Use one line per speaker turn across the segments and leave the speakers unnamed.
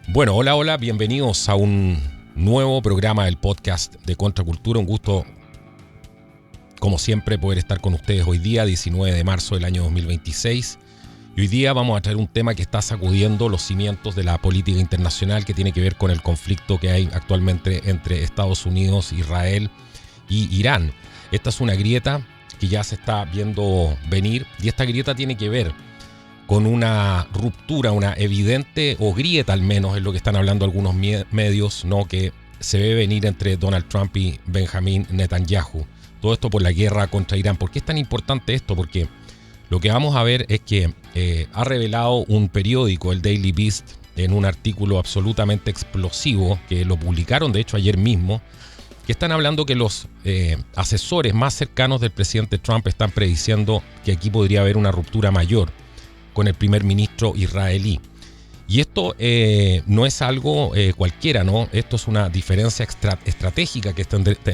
Bueno, hola, bienvenidos a un nuevo programa del podcast de Contracultura. Un gusto, como siempre, poder estar con ustedes hoy día, 19 de marzo del año 2026. Y hoy día vamos a traer un tema que está sacudiendo los cimientos de la política internacional, que tiene que ver con el conflicto que hay actualmente entre Estados Unidos, Israel y Irán. Esta es una grieta que ya se está viendo venir, y esta grieta tiene que ver con una ruptura, una evidente, o grieta al menos, es lo que están hablando algunos medios, ¿no?, que se ve venir entre Donald Trump y Benjamin Netanyahu. Todo esto por la guerra contra Irán. ¿Por qué es tan importante esto? Porque lo que vamos a ver es que ha revelado un periódico, el Daily Beast, en un artículo absolutamente explosivo, que lo publicaron de hecho ayer mismo, que están hablando que los asesores más cercanos del presidente Trump están prediciendo que aquí podría haber una ruptura mayor con el primer ministro israelí. Y esto no es algo cualquiera, ¿no? Esto es una diferencia estratégica que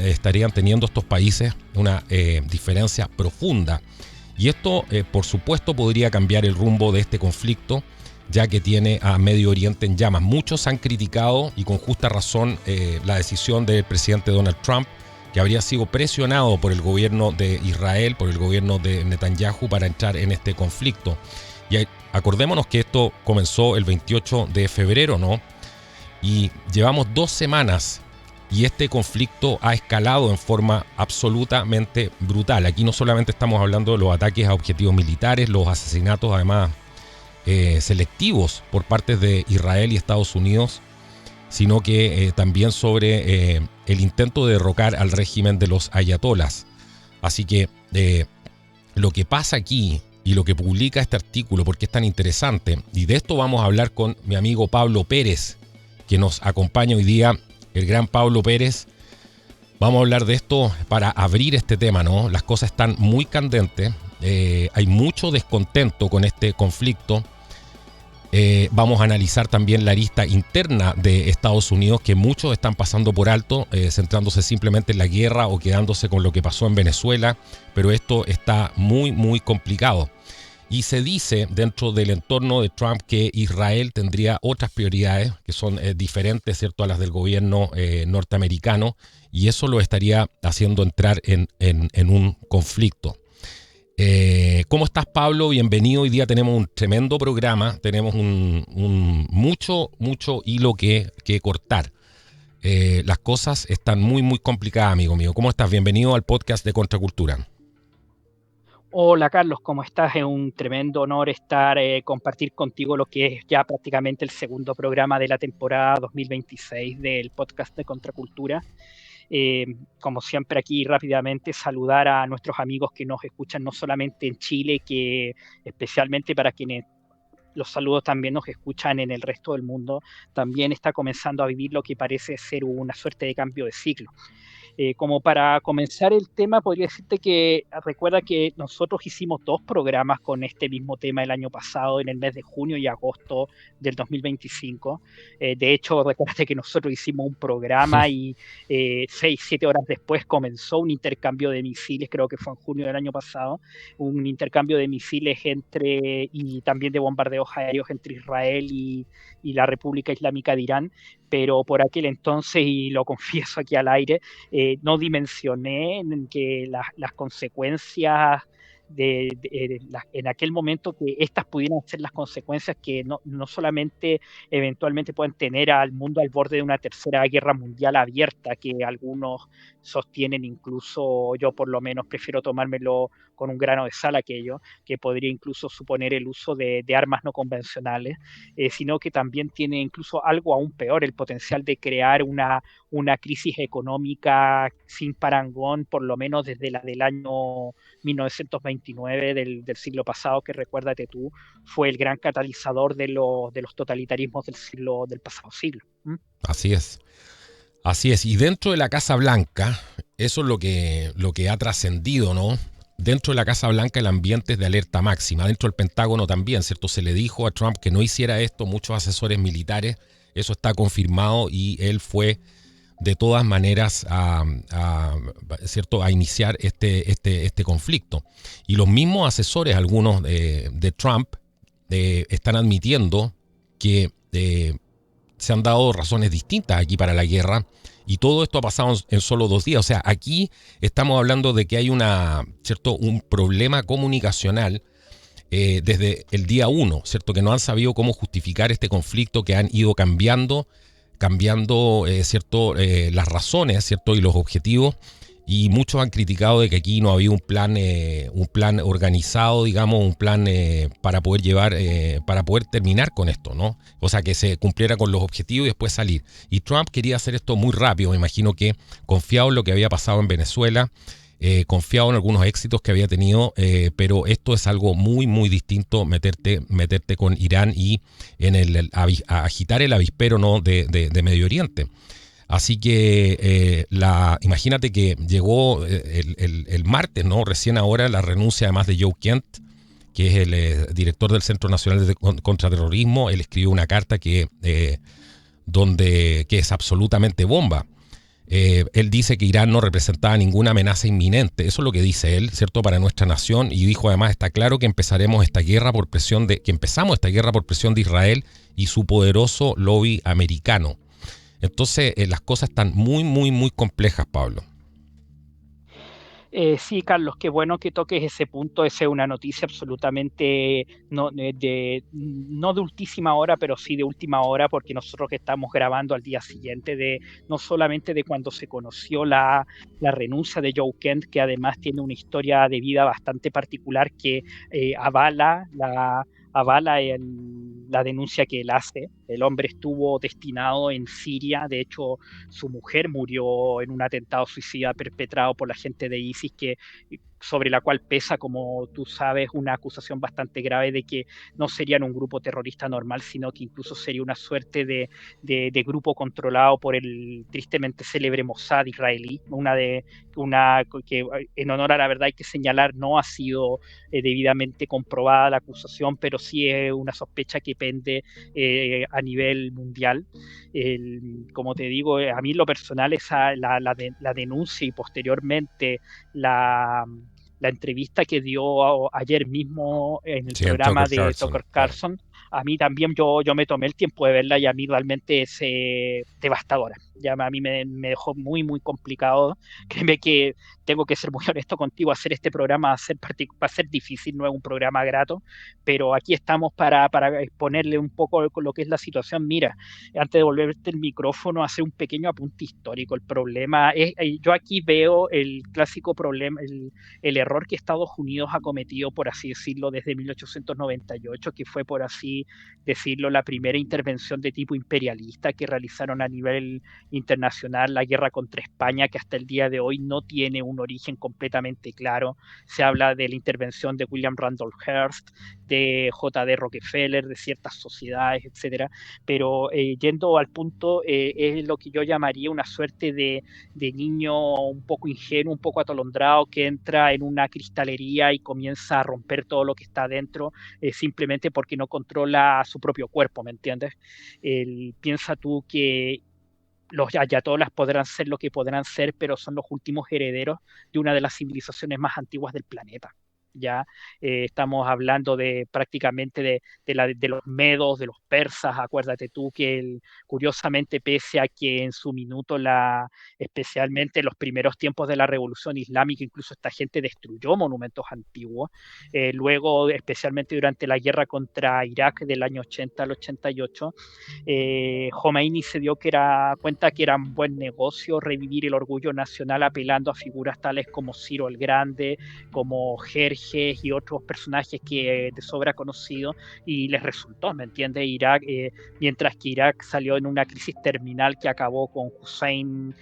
estarían teniendo estos países, una diferencia profunda. Y esto, por supuesto, podría cambiar el rumbo de este conflicto, ya que tiene a Medio Oriente en llamas. Muchos han criticado, y con justa razón, la decisión del presidente Donald Trump, que habría sido presionado por el gobierno de Israel, por el gobierno de Netanyahu, para entrar en este conflicto. Y acordémonos que esto comenzó el 28 de febrero, ¿no? Y llevamos 2 semanas y este conflicto ha escalado en forma absolutamente brutal. Aquí no solamente estamos hablando de los ataques a objetivos militares, los asesinatos además selectivos por parte de Israel y Estados Unidos, sino que también sobre el intento de derrocar al régimen de los ayatolas. Así que lo que pasa aquí y lo que publica este artículo, porque es tan interesante, y de esto vamos a hablar con mi amigo Pablo Pérez, que nos acompaña hoy día, el gran Pablo Pérez. Vamos a hablar de esto para abrir este tema, ¿no? Las cosas están muy candentes, hay mucho descontento con este conflicto. Vamos a analizar también la arista interna de Estados Unidos, que muchos están pasando por alto, centrándose simplemente en la guerra o quedándose con lo que pasó en Venezuela, pero esto está muy complicado. Y se dice dentro del entorno de Trump que Israel tendría otras prioridades que son diferentes, ¿cierto?, a las del gobierno norteamericano, y eso lo estaría haciendo entrar en un conflicto. ¿Cómo estás, Pablo? Bienvenido. Hoy día tenemos un tremendo programa, tenemos mucho hilo que cortar. Las cosas están muy complicadas, amigo mío. ¿Cómo estás? Bienvenido al podcast de Contracultura.
Hola Carlos, ¿cómo estás? Es un tremendo honor compartir contigo lo que es ya prácticamente el segundo programa de la temporada 2026 del podcast de Contracultura. Como siempre aquí rápidamente saludar a nuestros amigos que nos escuchan no solamente en Chile, que especialmente para quienes los saludos también nos escuchan en el resto del mundo, también está comenzando a vivir lo que parece ser una suerte de cambio de ciclo. Como para comenzar el tema, podría decirte que recuerda que nosotros hicimos 2 programas con este mismo tema el año pasado, en el mes de junio y agosto del 2025. De hecho, recuerda que nosotros hicimos un programa y 6-7 horas después comenzó un intercambio de misiles, creo que fue en junio del año pasado, un intercambio de misiles y también de bombardeos aéreos entre Israel y la República Islámica de Irán, pero por aquel entonces, y lo confieso aquí al aire, no dimensioné en que las consecuencias en aquel momento, que estas pudieran ser las consecuencias que no solamente eventualmente pueden tener al mundo al borde de una tercera guerra mundial abierta, que algunos sostienen, incluso yo por lo menos prefiero tomármelo con un grano de sal aquello, que podría incluso suponer el uso de armas no convencionales, sino que también tiene incluso algo aún peor, el potencial de crear una crisis económica sin parangón, por lo menos desde la del año 1929 del siglo pasado, que recuérdate tú, fue el gran catalizador de los totalitarismos del pasado siglo. ¿Mm?
Así es. Así es. Y dentro de la Casa Blanca, eso es lo que ha trascendido, ¿no? Dentro de la Casa Blanca el ambiente es de alerta máxima. Dentro del Pentágono también, ¿cierto? Se le dijo a Trump que no hiciera esto, muchos asesores militares. Eso está confirmado y él fue de todas maneras ¿cierto?, a iniciar este conflicto. Y los mismos asesores, algunos de Trump, están admitiendo que se han dado razones distintas aquí para la guerra. Y todo esto ha pasado en solo 2 días. O sea, aquí estamos hablando de que hay un problema comunicacional desde el día 1, ¿cierto? Que no han sabido cómo justificar este conflicto, que han ido cambiando ¿cierto? Las razones, ¿cierto? Y los objetivos. Y muchos han criticado de que aquí no había un plan organizado, digamos, un plan para poder terminar con esto, ¿no? O sea, que se cumpliera con los objetivos y después salir. Y Trump quería hacer esto muy rápido, me imagino que confiado en lo que había pasado en Venezuela, confiado en algunos éxitos que había tenido, pero esto es algo muy, muy distinto, meterte con Irán y agitar el avispero, ¿no? de Medio Oriente. Así que imagínate que llegó el martes, ¿no? Recién ahora la renuncia además de Joe Kent, que es el director del Centro Nacional de Contraterrorismo. Él escribió una carta que es absolutamente bomba. Él dice que Irán no representaba ninguna amenaza inminente. Eso es lo que dice él, ¿cierto?, para nuestra nación. Y dijo además, está claro que empezamos esta guerra por presión de Israel y su poderoso lobby americano. Entonces, las cosas están muy, muy, muy complejas, Pablo.
Sí, Carlos, qué bueno que toques ese punto. Esa es una noticia absolutamente no de ultísima hora, pero sí de última hora, porque nosotros que estamos grabando al día siguiente no solamente de cuando se conoció la renuncia de Joe Kent, que además tiene una historia de vida bastante particular que avala la denuncia que él hace. El hombre estuvo destinado en Siria. De hecho, su mujer murió en un atentado suicida perpetrado por la gente de ISIS, sobre la cual pesa, como tú sabes, una acusación bastante grave de que no serían un grupo terrorista normal, sino que incluso sería una suerte de grupo controlado por el tristemente célebre Mossad israelí, que en honor a la verdad hay que señalar, no ha sido debidamente comprobada la acusación, pero sí es una sospecha que pende a nivel mundial. Como te digo, a mí en lo personal la denuncia y posteriormente la entrevista que dio ayer mismo en el programa de Tucker Carlson, claro. A mí también yo me tomé el tiempo de verla y a mí realmente es devastadora. Ya a mí me dejó muy, muy complicado. Créeme que tengo que ser muy honesto contigo, hacer este programa va a ser difícil, no es un programa grato, pero aquí estamos para exponerle un poco lo que es la situación. Mira, antes de volverte el micrófono, hacer un pequeño apunte histórico. El problema es, yo aquí veo el clásico problema, el error que Estados Unidos ha cometido, por así decirlo, desde 1898, que fue, por así decirlo, la primera intervención de tipo imperialista que realizaron a nivel internacional, la guerra contra España, que hasta el día de hoy no tiene un origen completamente claro. Se habla de la intervención de William Randolph Hearst, de J.D. Rockefeller, de ciertas sociedades, etcétera, pero yendo al punto, es lo que yo llamaría una suerte de niño un poco ingenuo, un poco atolondrado, que entra en una cristalería y comienza a romper todo lo que está dentro, simplemente porque no controla su propio cuerpo, ¿me entiendes? Piensa tú que los ayatolas podrán ser lo que podrán ser, pero son los últimos herederos de una de las civilizaciones más antiguas del planeta. Ya estamos hablando de prácticamente de los medos, de los persas. Acuérdate tú que curiosamente, pese a que en su minuto, especialmente en los primeros tiempos de la Revolución Islámica, incluso esta gente destruyó monumentos antiguos. Luego, especialmente durante la guerra contra Irak del año 80 al 88, Khomeini se dio cuenta que era un buen negocio revivir el orgullo nacional apelando a figuras tales como Ciro el Grande, como Jerjes y otros personajes que de sobra conocidos, y les resultó, ¿me entiendes? Mientras que Irak salió en una crisis terminal que acabó con Hussein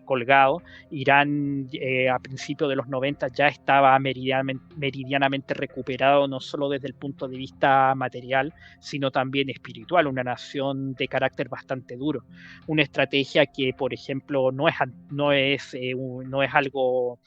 colgado, Irán a principios de los 90 ya estaba meridianamente recuperado, no solo desde el punto de vista material, sino también espiritual, una nación de carácter bastante duro. Una estrategia que, por ejemplo, no es algo,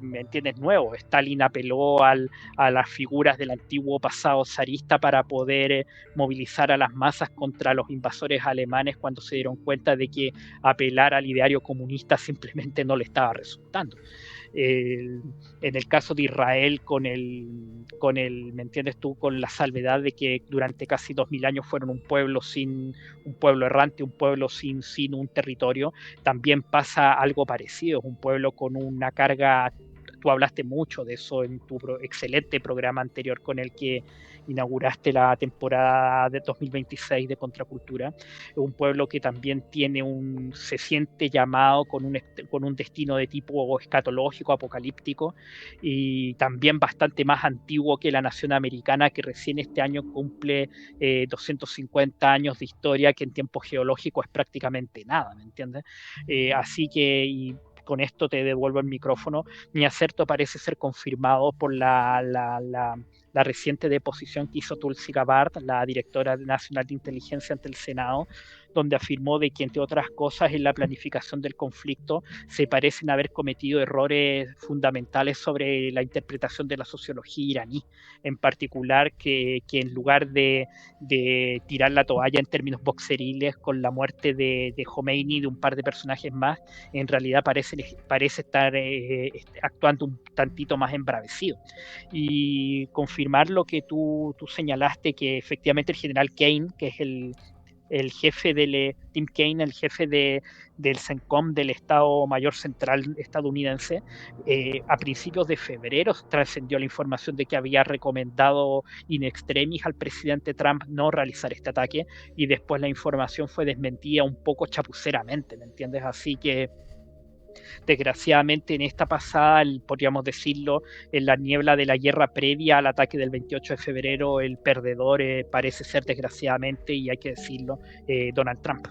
¿me entiendes?, nuevo. Stalin apeló a las figuras del antiguo pasado zarista para poder movilizar a las masas contra los invasores alemanes cuando se dieron cuenta de que apelar al ideario comunista simplemente no le estaba resultando. En el caso de Israel, ¿me entiendes tú? Con la salvedad de que durante casi 2000 años fueron un pueblo errante, un pueblo sin un territorio. También pasa algo parecido, es un pueblo con una carga. Tú hablaste mucho de eso en tu excelente programa anterior con el que inauguraste la temporada de 2026 de Contracultura. Es un pueblo que también se siente llamado con un destino de tipo escatológico, apocalíptico, y también bastante más antiguo que la nación americana, que recién este año cumple 250 años de historia, que en tiempo geológico es prácticamente nada, ¿me entiendes? Así que... Y con esto te devuelvo el micrófono. Mi acerto parece ser confirmado por la reciente deposición que hizo Tulsi Gabbard, la directora nacional de inteligencia, ante el Senado, donde afirmó de que, entre otras cosas, en la planificación del conflicto se parecen haber cometido errores fundamentales sobre la interpretación de la sociología iraní, en particular que en lugar de tirar la toalla en términos boxeriles con la muerte de Khomeini y de un par de personajes más, en realidad parece estar actuando un tantito más embravecido. Y confirmar lo que tú señalaste, que efectivamente el general Kane, que es el jefe Tim Kaine, el jefe del CENTCOM, del Estado Mayor Central estadounidense, a principios de febrero trascendió la información de que había recomendado in extremis al presidente Trump no realizar este ataque, y después la información fue desmentida un poco chapuceramente, ¿me entiendes? Así que desgraciadamente en esta pasada, podríamos decirlo, en la niebla de la guerra previa al ataque del 28 de febrero, el perdedor parece ser, desgraciadamente, y hay que decirlo, Donald Trump.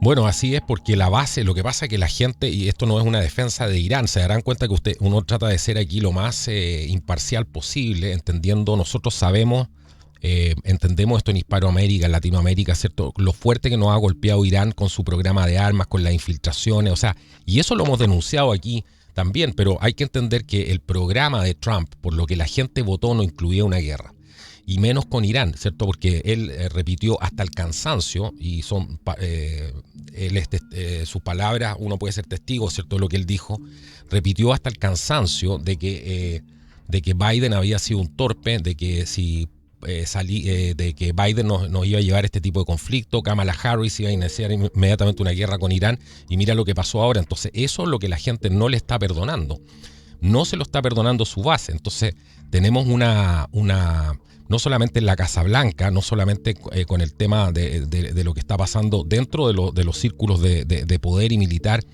Bueno, así es, porque la base, lo que pasa es que la gente, y esto no es una defensa de Irán, se darán cuenta que uno trata de ser aquí lo más imparcial posible, entendiendo, nosotros sabemos, entendemos esto en Hispanoamérica, en Latinoamérica, ¿cierto? Lo fuerte que nos ha golpeado Irán con su programa de armas, con las infiltraciones, o sea, y eso lo hemos denunciado aquí también, pero hay que entender que el programa de Trump, por lo que la gente votó, no incluía una guerra. Y menos con Irán, ¿cierto? Porque él repitió hasta el cansancio, y son sus palabras, uno puede ser testigo, ¿cierto?, de lo que él dijo. Repitió hasta el cansancio de que Biden había sido un torpe, de que de que Biden nos iba a llevar este tipo de conflicto, Kamala Harris iba a iniciar inmediatamente una guerra con Irán, y mira lo que pasó ahora. Entonces eso es lo que la gente no le está perdonando. No se lo está perdonando su base. Entonces tenemos no solamente en la Casa Blanca, no solamente con el tema de lo que está pasando dentro de los círculos de poder y militares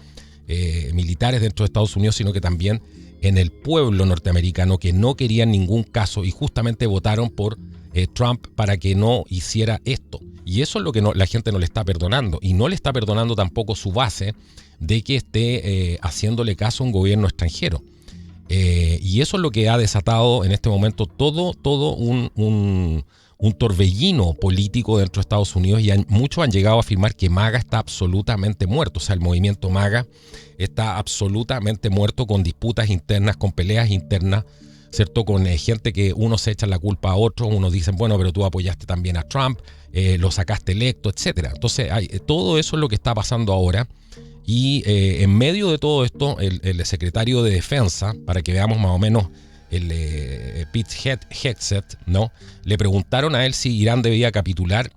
dentro de Estados Unidos, sino que también en el pueblo norteamericano, que no quería en ningún caso y justamente votaron por Trump para que no hiciera esto. Y eso es lo que la gente no le está perdonando, y no le está perdonando tampoco su base de que esté haciéndole caso a un gobierno extranjero. Y eso es lo que ha desatado en este momento todo un torbellino político dentro de Estados Unidos, y muchos han llegado a afirmar que MAGA está absolutamente muerto. O sea, el movimiento MAGA está absolutamente muerto, con disputas internas, con peleas internas, ¿cierto? Con gente que uno se echa la culpa a otro, unos dicen, bueno, pero tú apoyaste también a Trump, lo sacaste electo, etcétera. Entonces, todo eso es lo que está pasando ahora. Y en medio de todo esto, el secretario de Defensa, para que veamos más o menos Pete Hegseth, ¿no?, le preguntaron a él si Irán debía capitular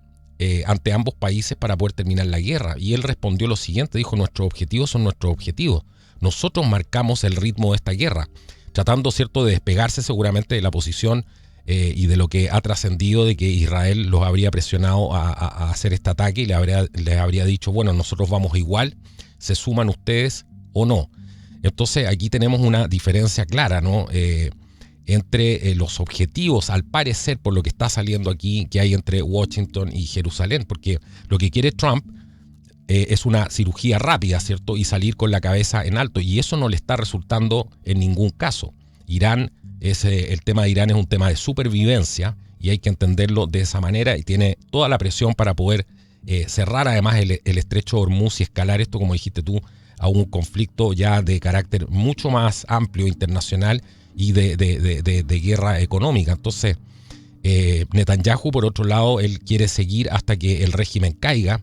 ante ambos países para poder terminar la guerra. Y él respondió lo siguiente, dijo: nuestros objetivos son nuestros objetivos. Nosotros marcamos el ritmo de esta guerra, tratando, ¿cierto?, de despegarse seguramente de la posición y de lo que ha trascendido de que Israel los habría presionado a hacer este ataque, y les habría dicho, bueno, nosotros vamos igual, se suman ustedes o no. Entonces aquí tenemos una diferencia clara, ¿no?, entre los objetivos, al parecer, por lo que está saliendo aquí, que hay entre Washington y Jerusalén, porque lo que quiere Trump es una cirugía rápida, ¿cierto?, y salir con la cabeza en alto, y eso no le está resultando en ningún caso. El tema de Irán es un tema de supervivencia, y hay que entenderlo de esa manera, y tiene toda la presión para poder cerrar además el estrecho de Hormuz y escalar esto, como dijiste tú, a un conflicto ya de carácter mucho más amplio, internacional, y de guerra económica. Entonces, Netanyahu, por otro lado, él quiere seguir hasta que el régimen caiga,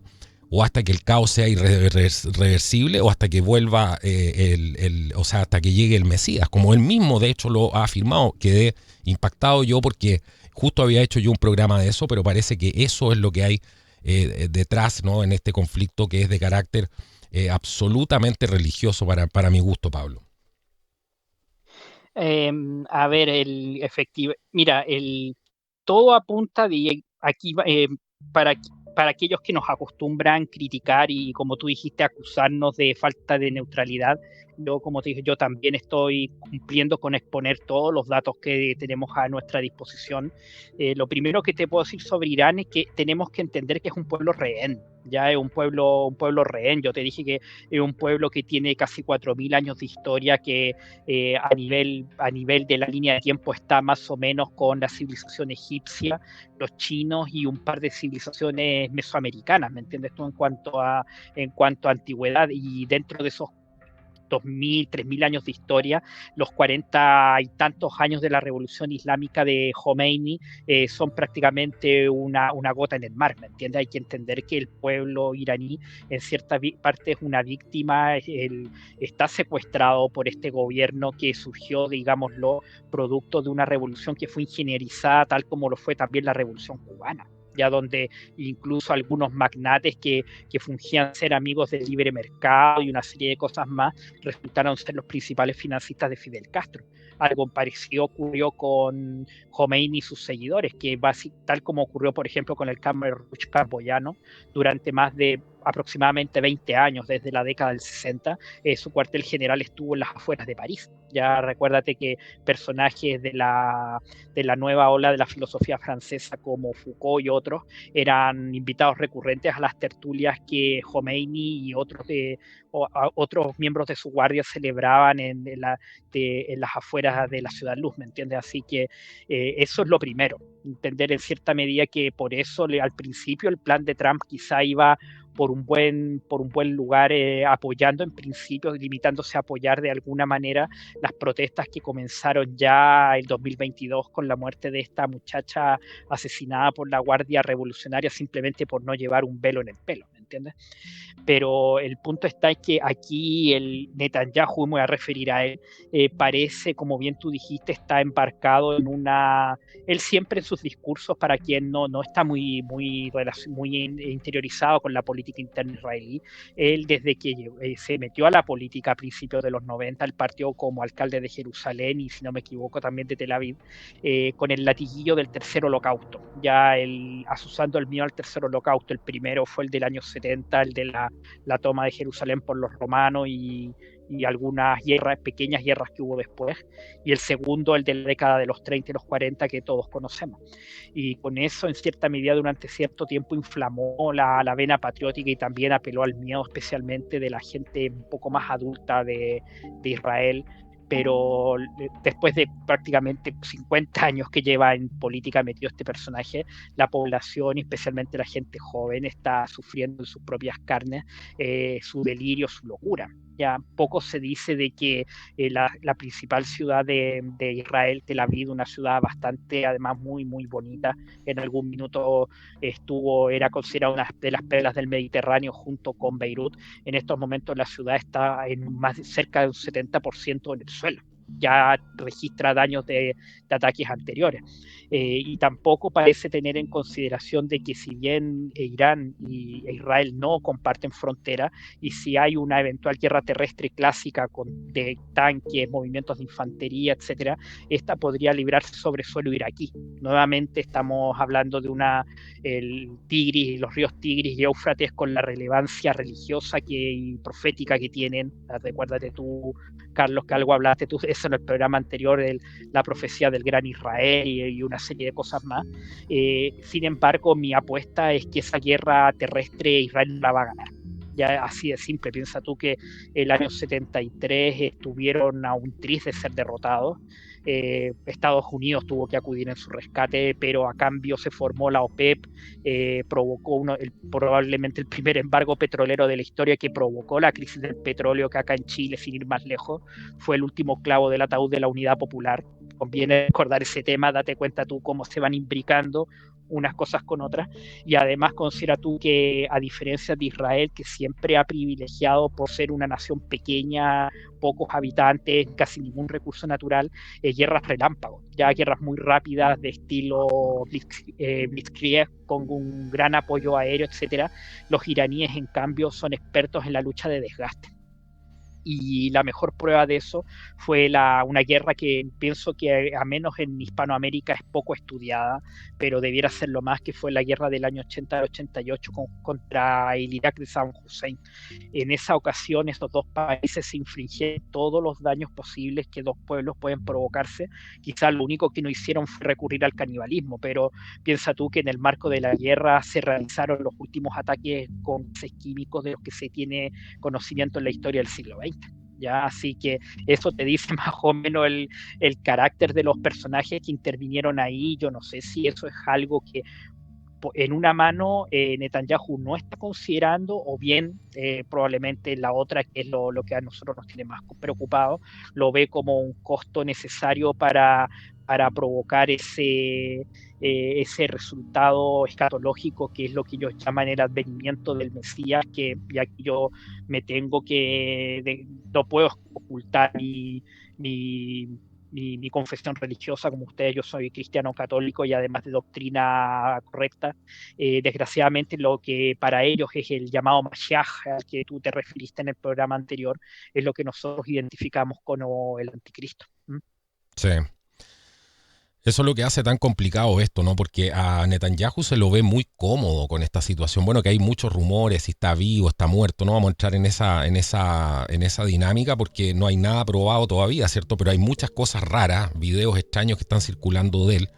o hasta que el caos sea irreversible, o hasta que vuelva, o sea, hasta que llegue el Mesías, como él mismo de hecho lo ha afirmado. Quedé impactado yo porque justo había hecho yo un programa de eso, pero parece que eso es lo que hay detrás, ¿no?, en este conflicto, que es de carácter absolutamente religioso para mi gusto, Pablo.
A ver, mira, todo apunta de aquí, para, para aquellos que nos acostumbran a criticar y, como tú dijiste, acusarnos de falta de neutralidad. Yo, como te dije, yo también estoy cumpliendo con exponer todos los datos que tenemos a nuestra disposición. Lo primero que te puedo decir sobre Irán es que tenemos que entender que es un pueblo rehén. Ya es un pueblo rehén. Yo te dije que es un pueblo que tiene casi 4.000 años de historia, que a nivel de la línea de tiempo está más o menos con la civilización egipcia, los chinos y un par de civilizaciones mesoamericanas, ¿me entiendes tú? En cuanto a antigüedad, y dentro de esos 2.000, 3.000 años de historia, los 40 y tantos años de la revolución islámica de Khomeini son prácticamente una gota en el mar, ¿me entiendes? Hay que entender que el pueblo iraní en cierta parte es una víctima, está secuestrado por este gobierno que surgió, digámoslo, producto de una revolución que fue ingenierizada, tal como lo fue también la revolución cubana, ya donde incluso algunos magnates que fungían ser amigos del libre mercado y una serie de cosas más, resultaron ser los principales financistas de Fidel Castro. Algo parecido ocurrió con Khomeini y sus seguidores, que tal como ocurrió, por ejemplo, con el Khmer Rouge camboyano, durante más de aproximadamente 20 años, desde la década del 60, su cuartel general estuvo en las afueras de París. Ya recuérdate que personajes de la nueva ola de la filosofía francesa como Foucault y otros eran invitados recurrentes a las tertulias que Khomeini y otros miembros de su guardia celebraban en las afueras de la Ciudad Luz, ¿me entiendes? Así que eso es lo primero, entender en cierta medida que por eso al principio el plan de Trump quizá iba por un buen lugar, apoyando en principio, limitándose a apoyar de alguna manera las protestas que comenzaron ya el 2022 con la muerte de esta muchacha asesinada por la Guardia Revolucionaria simplemente por no llevar un velo en el pelo, ¿me entiendes? Pero el punto está en que aquí el Netanyahu, me voy a referir a él, parece, como bien tú dijiste, está embarcado en él siempre en sus discursos, para quien no está muy interiorizado con la política interna israelí, él desde que se metió a la política a principios de los 90, él partió como alcalde de Jerusalén y, si no me equivoco, también de Tel Aviv, con el latiguillo del tercer holocausto, ya asusando el miedo al tercer holocausto. El primero fue el del año 70, el de la toma de Jerusalén por los romanos y algunas pequeñas guerras que hubo después, y el segundo, el de la década de los 30 y los 40, que todos conocemos. Y con eso, en cierta medida, durante cierto tiempo inflamó la vena patriótica y también apeló al miedo, especialmente de la gente un poco más adulta de Israel. Pero después de prácticamente 50 años que lleva en política metido este personaje, la población, especialmente la gente joven, está sufriendo en sus propias carnes su delirio, su locura. Ya poco se dice de que la principal ciudad de Israel, Tel Aviv, una ciudad bastante, además, muy, muy bonita, en algún minuto era considerada una de las perlas del Mediterráneo junto con Beirut. En estos momentos la ciudad está en cerca de un 70% en el suelo. Ya registra daños de ataques anteriores, y tampoco parece tener en consideración de que, si bien Irán e Israel no comparten frontera, y si hay una eventual guerra terrestre clásica de tanques, movimientos de infantería, etcétera, esta podría librarse sobre suelo iraquí. Nuevamente estamos hablando de el Tigris, los ríos Tigris y Éufrates, con la relevancia religiosa y profética que tienen. Recuérdate tú, Carlos, que algo hablaste tú eso en el programa anterior, la profecía del gran Israel y una serie de cosas más. Sin embargo, mi apuesta es que esa guerra terrestre Israel la va a ganar. Ya así de simple. Piensa tú que el año 73 estuvieron a un tris de ser derrotados. Estados Unidos tuvo que acudir en su rescate, pero a cambio se formó la OPEP, provocó probablemente el primer embargo petrolero de la historia, que provocó la crisis del petróleo, que acá en Chile, sin ir más lejos, fue el último clavo del ataúd de la Unidad Popular. Conviene recordar ese tema. Date cuenta tú cómo se van imbricando unas cosas con otras, y además considera tú que a diferencia de Israel, que siempre ha privilegiado por ser una nación pequeña, pocos habitantes, casi ningún recurso natural, guerras relámpagos, ya guerras muy rápidas de estilo Blitzkrieg con un gran apoyo aéreo, etcétera. Los iraníes en cambio son expertos en la lucha de desgaste. Y la mejor prueba de eso fue una guerra que pienso que a menos en Hispanoamérica es poco estudiada, pero debiera serlo más, que fue la guerra del año 80 al 88 contra el Irak de Saddam Hussein. En esa ocasión estos dos países se infligieron todos los daños posibles que dos pueblos pueden provocarse. Quizás lo único que no hicieron fue recurrir al canibalismo, pero piensa tú que en el marco de la guerra se realizaron los últimos ataques con gases químicos de los que se tiene conocimiento en la historia del siglo XX. ¿Ya? Así que eso te dice más o menos el carácter de los personajes que intervinieron ahí. Yo no sé si eso es algo que en una mano Netanyahu no está considerando, o bien probablemente la otra, que es lo que a nosotros nos tiene más preocupados, lo ve como un costo necesario para provocar ese resultado escatológico, que es lo que ellos llaman el advenimiento del Mesías, que ya que yo me tengo no puedo ocultar mi confesión religiosa, como ustedes, yo soy cristiano católico y además de doctrina correcta. Desgraciadamente lo que para ellos es el llamado Mashiach, al que tú te referiste en el programa anterior, es lo que nosotros identificamos como el anticristo. ¿Mm?
Sí. Eso es lo que hace tan complicado esto, ¿no? Porque a Netanyahu se lo ve muy cómodo con esta situación. Bueno, que hay muchos rumores, si está vivo, está muerto. No vamos a entrar en esa dinámica porque no hay nada probado todavía, ¿cierto? Pero hay muchas cosas raras, videos extraños que están circulando de él.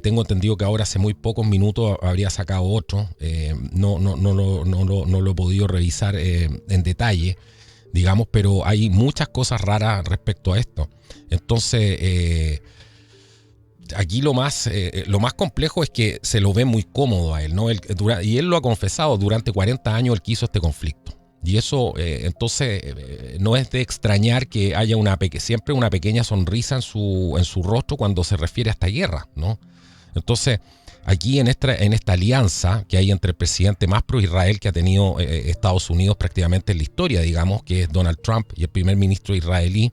Tengo entendido que ahora hace muy pocos minutos habría sacado otro. No lo he podido revisar en detalle, digamos, pero hay muchas cosas raras respecto a esto. Entonces... aquí lo más complejo es que se lo ve muy cómodo a él, ¿no? Y él lo ha confesado, durante 40 años él quiso este conflicto. Y eso, entonces, no es de extrañar que haya siempre una pequeña sonrisa en su rostro cuando se refiere a esta guerra, ¿no? Entonces, aquí en esta alianza que hay entre el presidente más pro-Israel que ha tenido Estados Unidos prácticamente en la historia, digamos, que es Donald Trump, y el primer ministro israelí,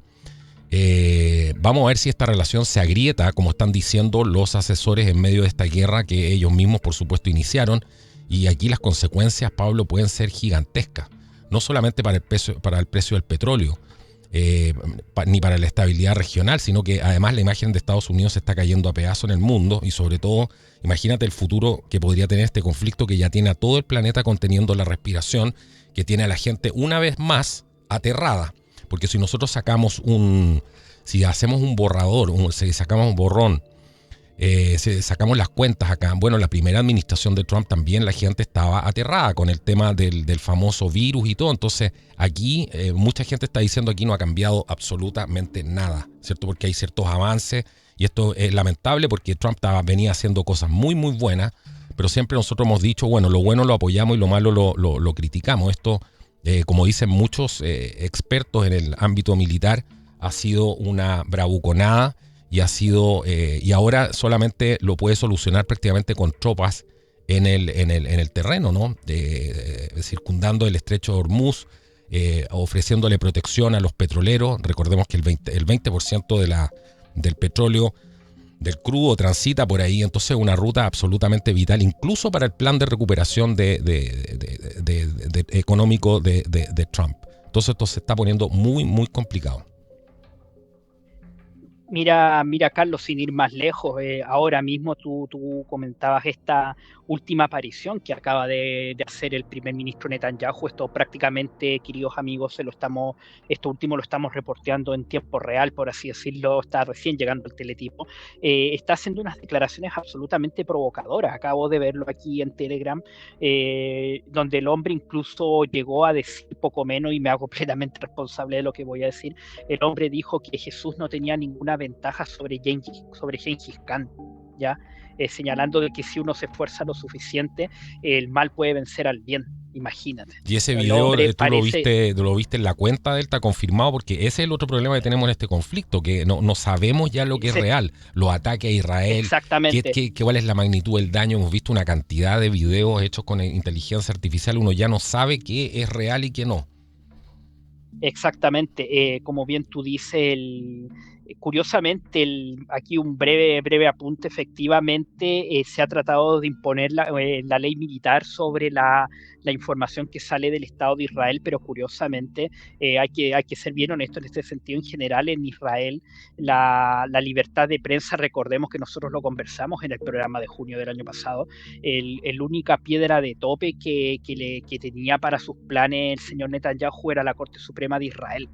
vamos a ver si esta relación se agrieta, como están diciendo los asesores, en medio de esta guerra que ellos mismos, por supuesto, iniciaron. Y aquí las consecuencias, Pablo, pueden ser gigantescas. No solamente para el precio del petróleo, ni para la estabilidad regional, sino que además la imagen de Estados Unidos se está cayendo a pedazos en el mundo. Y sobre todo, imagínate el futuro que podría tener este conflicto, que ya tiene a todo el planeta conteniendo la respiración, que tiene a la gente una vez más aterrada. Porque si nosotros si hacemos un borrador, si sacamos un borrón, si sacamos las cuentas acá, bueno, la primera administración de Trump también la gente estaba aterrada con el tema del famoso virus y todo. Entonces aquí mucha gente está diciendo aquí no ha cambiado absolutamente nada, ¿cierto? Porque hay ciertos avances y esto es lamentable porque Trump venía haciendo cosas muy, muy buenas, pero siempre nosotros hemos dicho, bueno, lo bueno lo apoyamos y lo malo lo criticamos. Esto... como dicen muchos expertos en el ámbito militar, ha sido una bravuconada y ahora solamente lo puede solucionar prácticamente con tropas en el terreno, ¿no? Circundando el estrecho de Hormuz, ofreciéndole protección a los petroleros. Recordemos que el 20% del petróleo, del crudo, transita por ahí. Entonces una ruta absolutamente vital, incluso para el plan de recuperación económico de Trump. Entonces esto se está poniendo muy, muy complicado.
Mira, Carlos, sin ir más lejos, ahora mismo tú comentabas esta última aparición que acaba de hacer el primer ministro Netanyahu. Esto prácticamente, queridos amigos, esto último lo estamos reporteando en tiempo real, por así decirlo, está recién llegando el teletipo. Está haciendo unas declaraciones absolutamente provocadoras. Acabo de verlo aquí en Telegram, donde el hombre incluso llegó a decir poco menos, y me hago plenamente responsable de lo que voy a decir. El hombre dijo que Jesús no tenía ninguna ventaja sobre Gengis Khan, ¿ya? señalando de que si uno se esfuerza lo suficiente, el mal puede vencer al bien. Imagínate.
Y ese video lo viste en la cuenta de él, está confirmado, porque ese es el otro problema que tenemos en este conflicto, que no sabemos ya lo que es real. Los ataques a Israel,
exactamente.
cuál es la magnitud del daño. Hemos visto una cantidad de videos hechos con inteligencia artificial, uno ya no sabe qué es real y qué no.
Exactamente, como bien tú dices, curiosamente, aquí un breve apunte, efectivamente se ha tratado de imponer la ley militar sobre la información que sale del Estado de Israel, pero curiosamente hay que ser bien honesto en este sentido. En general, en Israel, la libertad de prensa, recordemos que nosotros lo conversamos en el programa de junio del año pasado, el única piedra de tope que tenía para sus planes el señor Netanyahu era la Corte Suprema de Israel.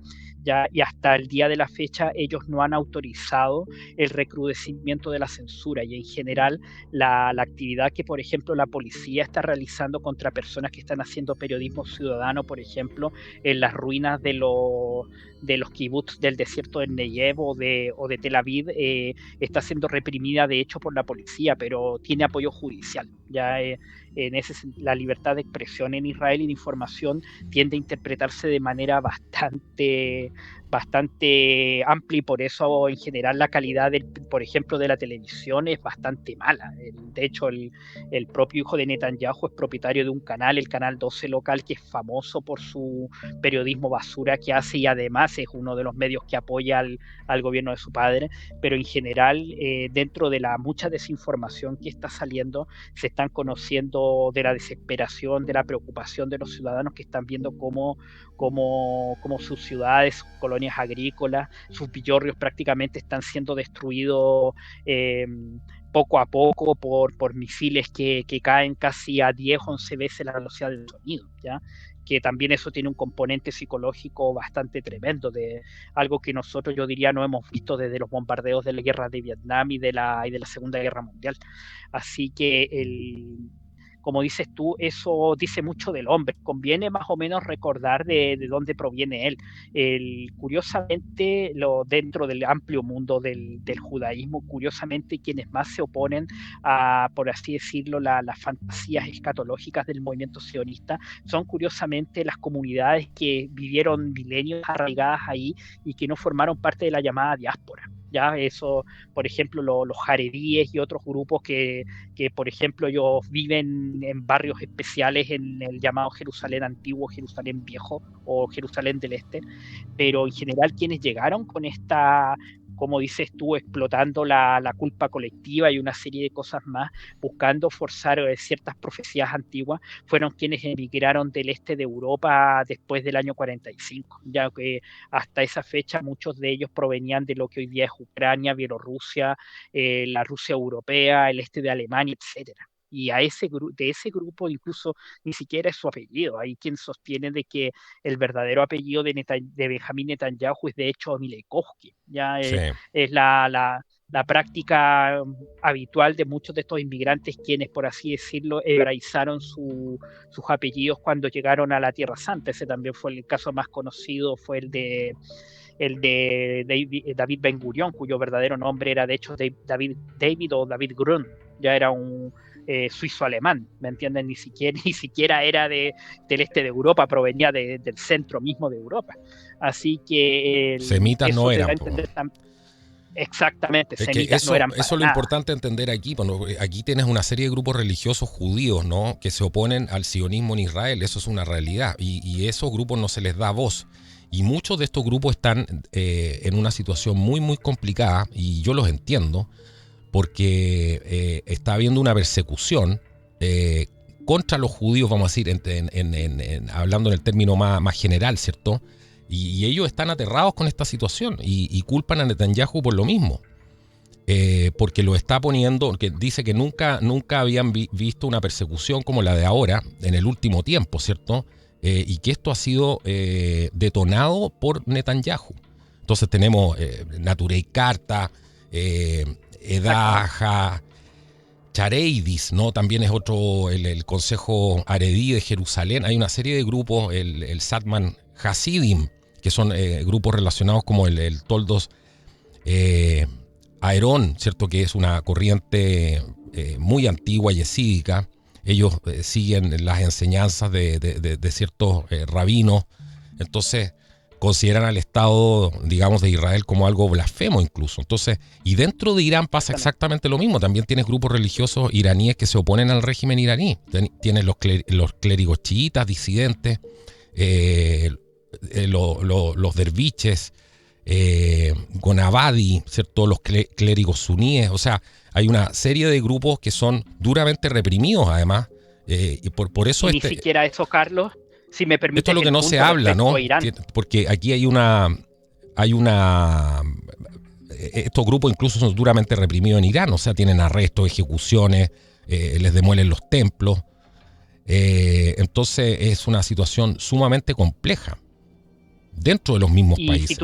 Y hasta el día de la fecha ellos no han autorizado el recrudecimiento de la censura, y en general la actividad que, por ejemplo, la policía está realizando contra personas que están haciendo periodismo ciudadano, por ejemplo, en las ruinas de los kibbutz del desierto del Negev o de Tel Aviv, está siendo reprimida de hecho por la policía, pero tiene apoyo judicial. La libertad de expresión en Israel y de información tiende a interpretarse de manera bastante amplia, y por eso en general la calidad, por ejemplo, de la televisión es bastante mala. De hecho, el propio hijo de Netanyahu es propietario de un canal, el canal 12 local, que es famoso por su periodismo basura que hace, y además es uno de los medios que apoya al gobierno de su padre. Pero en general, dentro de la mucha desinformación que está saliendo, se están conociendo de la desesperación, de la preocupación de los ciudadanos que están viendo cómo sus ciudades, sus colonias agrícolas, sus villorrios prácticamente están siendo destruidos poco a poco por misiles que caen casi a 10, 11 veces la velocidad del sonido, ¿ya? Que también eso tiene un componente psicológico bastante tremendo, de algo que nosotros, yo diría, no hemos visto desde los bombardeos de la guerra de Vietnam y de la Segunda Guerra Mundial. Así que como dices tú, eso dice mucho del hombre. Conviene más o menos recordar de dónde proviene él. Curiosamente, dentro del amplio mundo del judaísmo, curiosamente quienes más se oponen a, por así decirlo, las fantasías escatológicas del movimiento sionista son curiosamente las comunidades que vivieron milenios arraigadas ahí y que no formaron parte de la llamada diáspora. Ya eso, por ejemplo, los jaredíes y otros grupos que por ejemplo, ellos viven en barrios especiales en el llamado Jerusalén Antiguo, Jerusalén Viejo o Jerusalén del Este, pero en general quienes llegaron con esta, como dices tú, explotando la culpa colectiva y una serie de cosas más, buscando forzar ciertas profecías antiguas, fueron quienes emigraron del este de Europa después del año 45, ya que hasta esa fecha muchos de ellos provenían de lo que hoy día es Ucrania, Bielorrusia, la Rusia europea, el este de Alemania, etcétera. Y de ese grupo incluso ni siquiera es su apellido. Hay quien sostiene de que el verdadero apellido de Benjamín Netanyahu es de hecho Mileikowski. Ya
Sí.
es la práctica habitual de muchos de estos inmigrantes, quienes, por así decirlo, hebraizaron sus apellidos cuando llegaron a la Tierra Santa. Ese también fue el caso más conocido, fue el de David Ben Gurión, cuyo verdadero nombre era de hecho David o David Grun. Ya era un suizo-alemán, ¿me entienden? Ni siquiera era del este de Europa, provenía del centro mismo de Europa. Así que
semitas no eran.
Exactamente,
es que eso, no eran para eso es lo importante entender aquí. Bueno, aquí tienes una serie de grupos religiosos judíos, ¿no?, que se oponen al sionismo en Israel. Eso es una realidad, y esos grupos no se les da voz. Y muchos de estos grupos están en una situación muy, muy complicada, y yo los entiendo, porque está habiendo una persecución contra los judíos, vamos a decir, hablando en el término más general, ¿cierto? Y ellos están aterrados con esta situación y culpan a Netanyahu por lo mismo. Porque lo está poniendo, que dice que nunca habían visto una persecución como la de ahora, en el último tiempo, ¿cierto? Y que esto ha sido detonado por Netanyahu. Entonces tenemos Naturei Karta, Edaja, Chareidis, ¿no? También es otro, el Consejo Haredí de Jerusalén. Hay una serie de grupos, el Satman Hasidim, que son grupos relacionados como el Toldos Aerón, ¿cierto? Que es una corriente muy antigua y esídica. Ellos siguen las enseñanzas de ciertos rabinos. Entonces consideran al Estado, digamos, de Israel como algo blasfemo incluso. Entonces, y dentro de Irán pasa exactamente lo mismo. También tienes grupos religiosos iraníes que se oponen al régimen iraní. Tienes los clérigos chiitas, disidentes, los derviches, Gonabadi, ¿cierto? Los clérigos suníes. O sea, hay una serie de grupos que son duramente reprimidos, además. Y por eso
y ni siquiera eso, Carlos, si me permites.
esto es lo que no se habla, ¿no? Porque aquí hay una estos grupos incluso son duramente reprimidos en Irán, o sea, tienen arrestos, ejecuciones, les demuelen los templos. Entonces es una situación sumamente compleja dentro de los mismos países.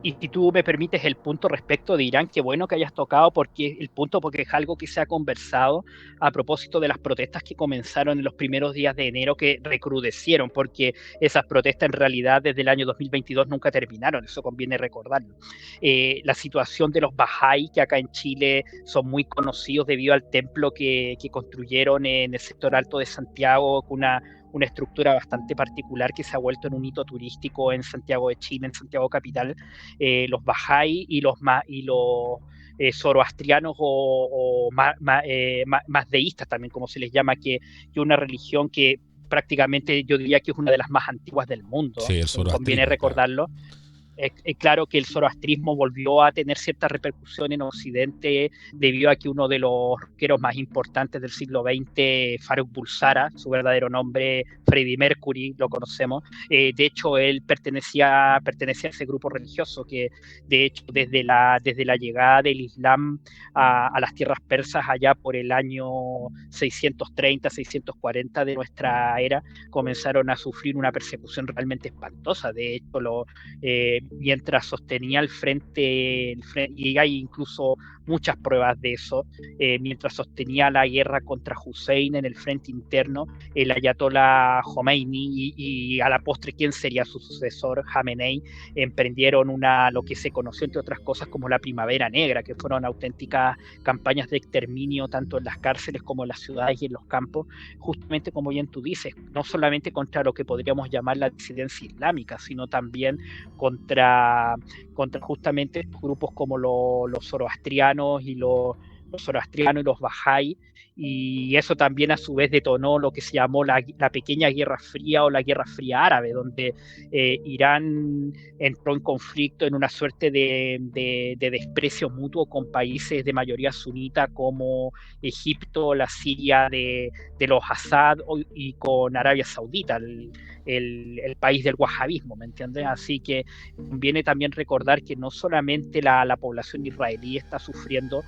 Y si tú me permites el punto respecto de Irán, qué bueno que hayas tocado porque es algo que se ha conversado a propósito de las protestas que comenzaron en los primeros días de enero, que recrudecieron, porque esas protestas en realidad desde el año 2022 nunca terminaron, eso conviene recordarlo. La situación de los Bahá'í, que acá en Chile son muy conocidos debido al templo que construyeron en el sector alto de Santiago, con una estructura bastante particular que se ha vuelto en un hito turístico en Santiago de Chile, en Santiago capital. Los Bahá'í y los zoroastrianos o mazdeístas también, como se les llama, que una religión que prácticamente yo diría que es una de las más antiguas del mundo,
sí,
conviene recordarlo. Claro que el zoroastrismo volvió a tener cierta repercusión en Occidente debido a que uno de los rockeros más importantes del siglo XX, Faruk Bulsara, su verdadero nombre, Freddie Mercury, lo conocemos. De hecho, él pertenecía a ese grupo religioso que, de hecho, desde la llegada del Islam a las tierras persas allá por el año 630, 640 de nuestra era, comenzaron a sufrir una persecución realmente espantosa. De hecho, mientras sostenía el frente, y hay incluso muchas pruebas de eso, mientras sostenía la guerra contra Hussein en el frente interno, el ayatollah Khomeini y a la postre quien sería su sucesor, Jamenei, emprendieron lo que se conoció entre otras cosas como la Primavera Negra, que fueron auténticas campañas de exterminio tanto en las cárceles como en las ciudades y en los campos, justamente como bien tú dices, no solamente contra lo que podríamos llamar la disidencia islámica, sino también contra justamente grupos como los zoroastrianos y los Bahá'í, y eso también a su vez detonó lo que se llamó la pequeña Guerra Fría o la Guerra Fría Árabe, donde Irán entró en conflicto en una suerte de desprecio mutuo con países de mayoría sunita como Egipto, la Siria de los Assad y con Arabia Saudita, el país del wahabismo, ¿me entiendes? Así que conviene también recordar que no solamente la población israelí está sufriendo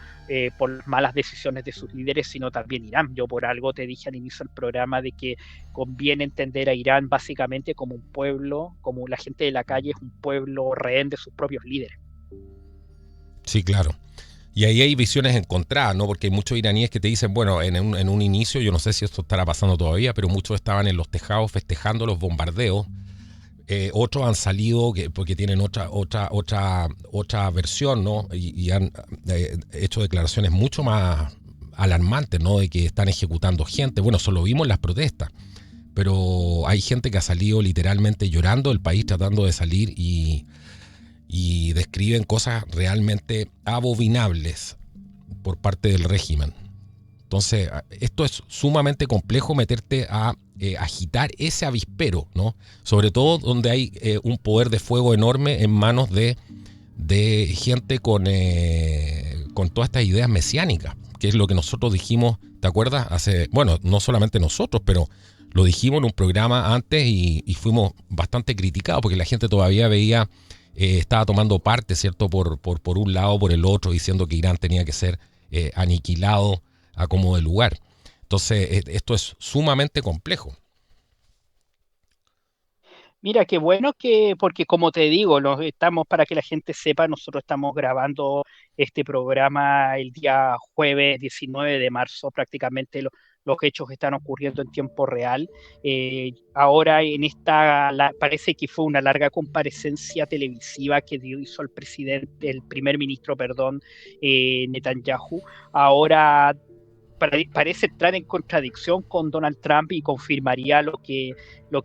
por las malas decisiones de sus líderes, sino también Irán. Yo por algo te dije al inicio del programa de que conviene entender a Irán básicamente como un pueblo, como la gente de la calle es un pueblo rehén de sus propios líderes.
Sí, claro. Y ahí hay visiones encontradas, ¿no? Porque hay muchos iraníes que te dicen, bueno, en un inicio, yo no sé si esto estará pasando todavía, pero muchos estaban en los tejados festejando los bombardeos. Otros han salido porque tienen otra versión, ¿no? Y han hecho declaraciones mucho más alarmantes, ¿no? De que están ejecutando gente. Bueno, eso lo vimos en las protestas. Pero hay gente que ha salido literalmente llorando del país, tratando de salir y describen cosas realmente abominables por parte del régimen. Entonces, esto es sumamente complejo, meterte a agitar ese avispero, ¿no? Sobre todo donde hay un poder de fuego enorme en manos de gente con todas estas ideas mesiánicas, que es lo que nosotros dijimos, ¿te acuerdas? Bueno, no solamente nosotros, pero lo dijimos en un programa antes y fuimos bastante criticados porque la gente todavía veía... estaba tomando parte, ¿cierto? Por un lado, por el otro, diciendo que Irán tenía que ser aniquilado a como de lugar. Entonces, esto es sumamente complejo.
Mira, qué bueno porque como te digo, para que la gente sepa, nosotros estamos grabando este programa el día jueves 19 de marzo, prácticamente los hechos están ocurriendo en tiempo real. Ahora parece que fue una larga comparecencia televisiva que hizo el primer ministro, Netanyahu. Ahora parece entrar en contradicción con Donald Trump y confirmaría lo que tú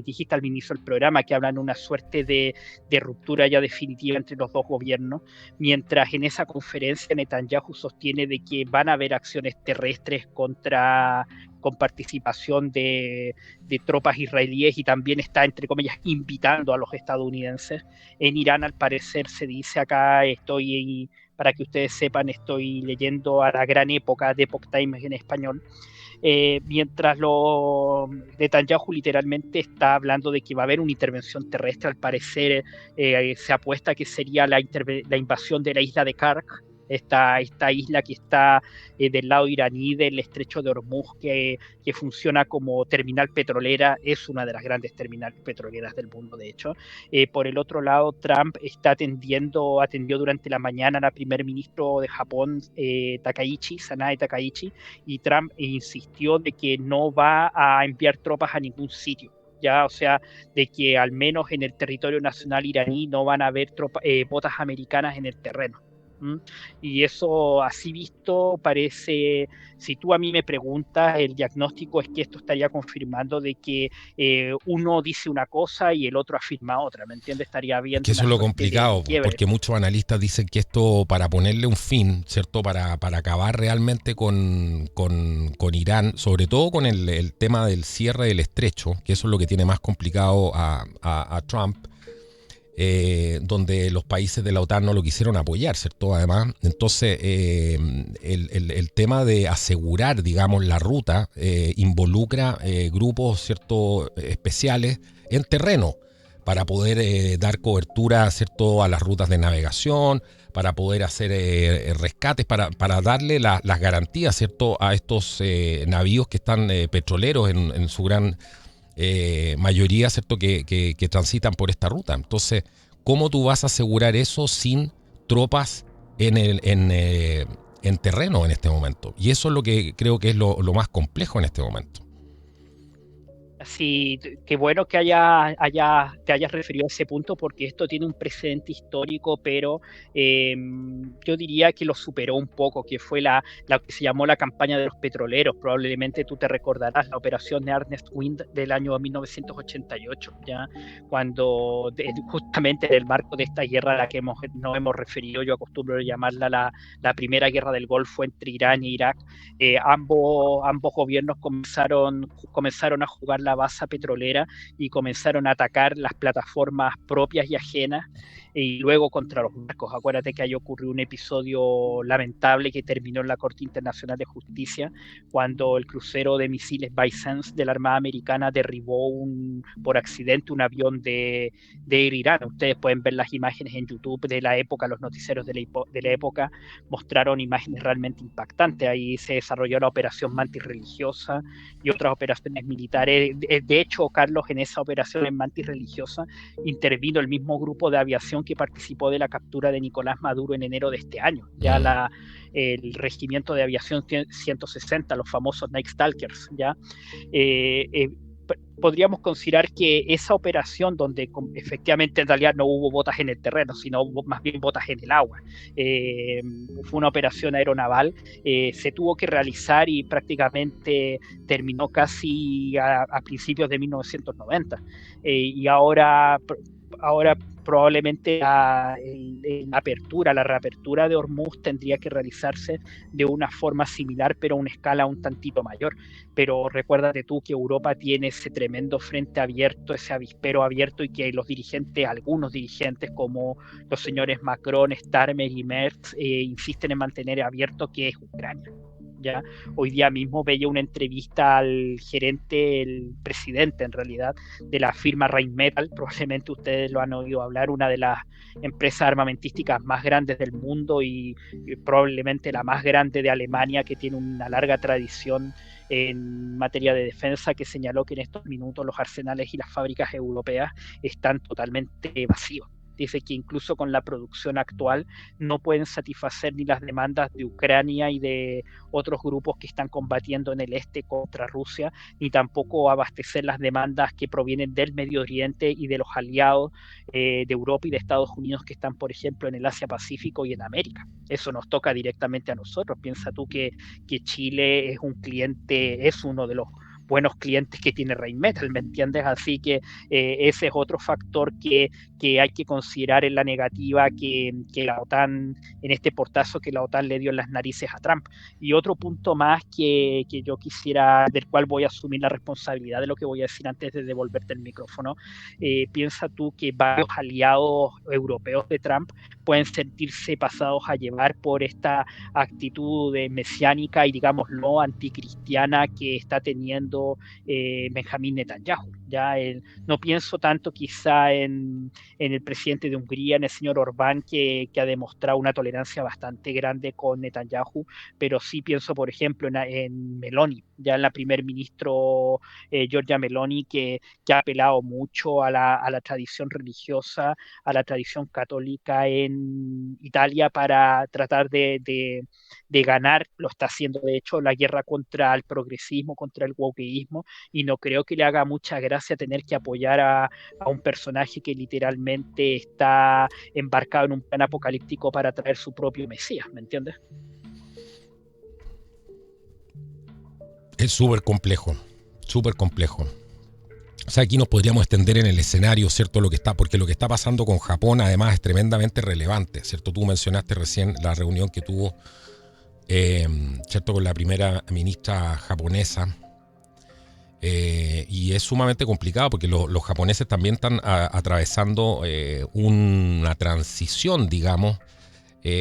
dijiste al inicio del programa, que hablan de una suerte de ruptura ya definitiva entre los dos gobiernos, mientras en esa conferencia Netanyahu sostiene de que van a haber acciones terrestres con participación de tropas israelíes, y también está, entre comillas, invitando a los estadounidenses. En Irán, al parecer, se dice acá, para que ustedes sepan, estoy leyendo a la gran época de Epoch Times en español, mientras Netanyahu literalmente está hablando de que va a haber una intervención terrestre. Al parecer se apuesta que sería la invasión de la isla de Kark, esta isla que está del lado iraní del estrecho de Hormuz, que funciona como terminal petrolera, es una de las grandes terminales petroleras del mundo, de hecho. Por el otro lado, Trump atendió durante la mañana a la primer ministro de Japón, Sanae Takaichi, y Trump insistió de que no va a enviar tropas a ningún sitio. Ya, o sea, de que al menos en el territorio nacional iraní no van a haber botas americanas en el terreno. Y eso, así visto, parece, si tú a mí me preguntas, el diagnóstico es que esto estaría confirmando de que uno dice una cosa y el otro afirma otra, ¿me entiendes? Estaría
Es
viendo
que eso es
una
lo
suerte
complicado,
de quiebre.
porque muchos analistas dicen que esto, para ponerle un fin, ¿cierto? Para acabar realmente con Irán, sobre todo con el tema del cierre del estrecho, que eso es lo que tiene más complicado a Trump, donde los países de la OTAN no lo quisieron apoyar, ¿cierto? Además, entonces el tema de asegurar, digamos, la ruta involucra grupos, ¿cierto?, especiales en terreno para poder dar cobertura, ¿cierto?, a las rutas de navegación, para poder hacer rescates, para darle las garantías, ¿cierto?, a estos navíos que están petroleros en su gran mayoría, ¿cierto?, que transitan por esta ruta. Entonces, ¿cómo tú vas a asegurar eso sin tropas en terreno en este momento? Y eso es lo que creo que es lo más complejo en este momento.
Sí, qué bueno que te hayas referido a ese punto, porque esto tiene un precedente histórico, pero yo diría que lo superó un poco, que fue la que se llamó la campaña de los petroleros. Probablemente tú te recordarás la operación de Ernest Wind del año 1988, ¿ya? Cuando justamente en el marco de esta guerra a la que nos hemos referido, yo acostumbro llamarla la primera guerra del Golfo entre Irán e Irak. Ambos gobiernos comenzaron a jugar la base petrolera y comenzaron a atacar las plataformas propias y ajenas, y luego contra los barcos. Acuérdate que ahí ocurrió un episodio lamentable que terminó en la Corte Internacional de Justicia, cuando el crucero de misiles Byzance de la Armada Americana derribó por accidente un avión de Air Iran. Ustedes pueden ver las imágenes en YouTube de la época, los noticieros de la época mostraron imágenes realmente impactantes. Ahí se desarrolló la operación Mantis Religiosa y otras operaciones militares. De hecho, Carlos, en esa operación en Mantis Religiosa intervino el mismo grupo de aviación que participó de la captura de Nicolás Maduro en enero de este año. Ya el Regimiento de Aviación 160, los famosos Night Stalkers, ¿ya? Podríamos considerar que esa operación, donde efectivamente en realidad no hubo botas en el terreno, sino más bien botas en el agua, fue una operación aeronaval, se tuvo que realizar y prácticamente terminó casi a principios de 1990, y ahora probablemente la reapertura de Hormuz tendría que realizarse de una forma similar, pero a una escala un tantito mayor. Pero recuérdate tú que Europa tiene ese tremendo frente abierto, ese avispero abierto, y que algunos dirigentes como los señores Macron, Starmer y Merz insisten en mantener abierto, que es Ucrania. ¿Ya? Hoy día mismo veía una entrevista al gerente, el presidente en realidad, de la firma Rheinmetall. Probablemente ustedes lo han oído hablar, una de las empresas armamentísticas más grandes del mundo y probablemente la más grande de Alemania, que tiene una larga tradición en materia de defensa, que señaló que en estos minutos los arsenales y las fábricas europeas están totalmente vacíos. Dice que incluso con la producción actual no pueden satisfacer ni las demandas de Ucrania y de otros grupos que están combatiendo en el este contra Rusia, ni tampoco abastecer las demandas que provienen del Medio Oriente y de los aliados de Europa y de Estados Unidos que están, por ejemplo, en el Asia Pacífico y en América. Eso nos toca directamente a nosotros. Piensa tú que Chile es un cliente, es uno de los buenos clientes que tiene Rheinmetall, ¿me entiendes? Así que ese es otro factor que hay que considerar en la negativa que la OTAN, en este portazo que la OTAN le dio en las narices a Trump. Y otro punto más que yo quisiera, del cual voy a asumir la responsabilidad de lo que voy a decir antes de devolverte el micrófono, piensa tú que varios aliados europeos de Trump pueden sentirse pasados a llevar por esta actitud mesiánica y digámoslo anticristiana que está teniendo Benjamín Netanyahu. Ya no pienso tanto quizá en el presidente de Hungría, en el señor Orbán, que ha demostrado una tolerancia bastante grande con Netanyahu, pero sí pienso, por ejemplo, en Meloni, ya en la primer ministro Giorgia Meloni, que ha apelado mucho a la tradición religiosa, a la tradición católica en Italia para tratar de ganar. Lo está haciendo, de hecho, la guerra contra el progresismo, contra el wokeísmo, y no creo que le haga mucha gracia tener que apoyar a un personaje que literalmente está embarcado en un plan apocalíptico para traer su propio Mesías, ¿me entiendes?
Es súper complejo, súper complejo. O sea, aquí nos podríamos extender en el escenario, ¿cierto? Porque lo que está pasando con Japón, además, es tremendamente relevante, ¿cierto? Tú mencionaste recién la reunión que tuvo, ¿cierto?, con la primera ministra japonesa. Y es sumamente complicado porque los japoneses también están atravesando una transición, digamos,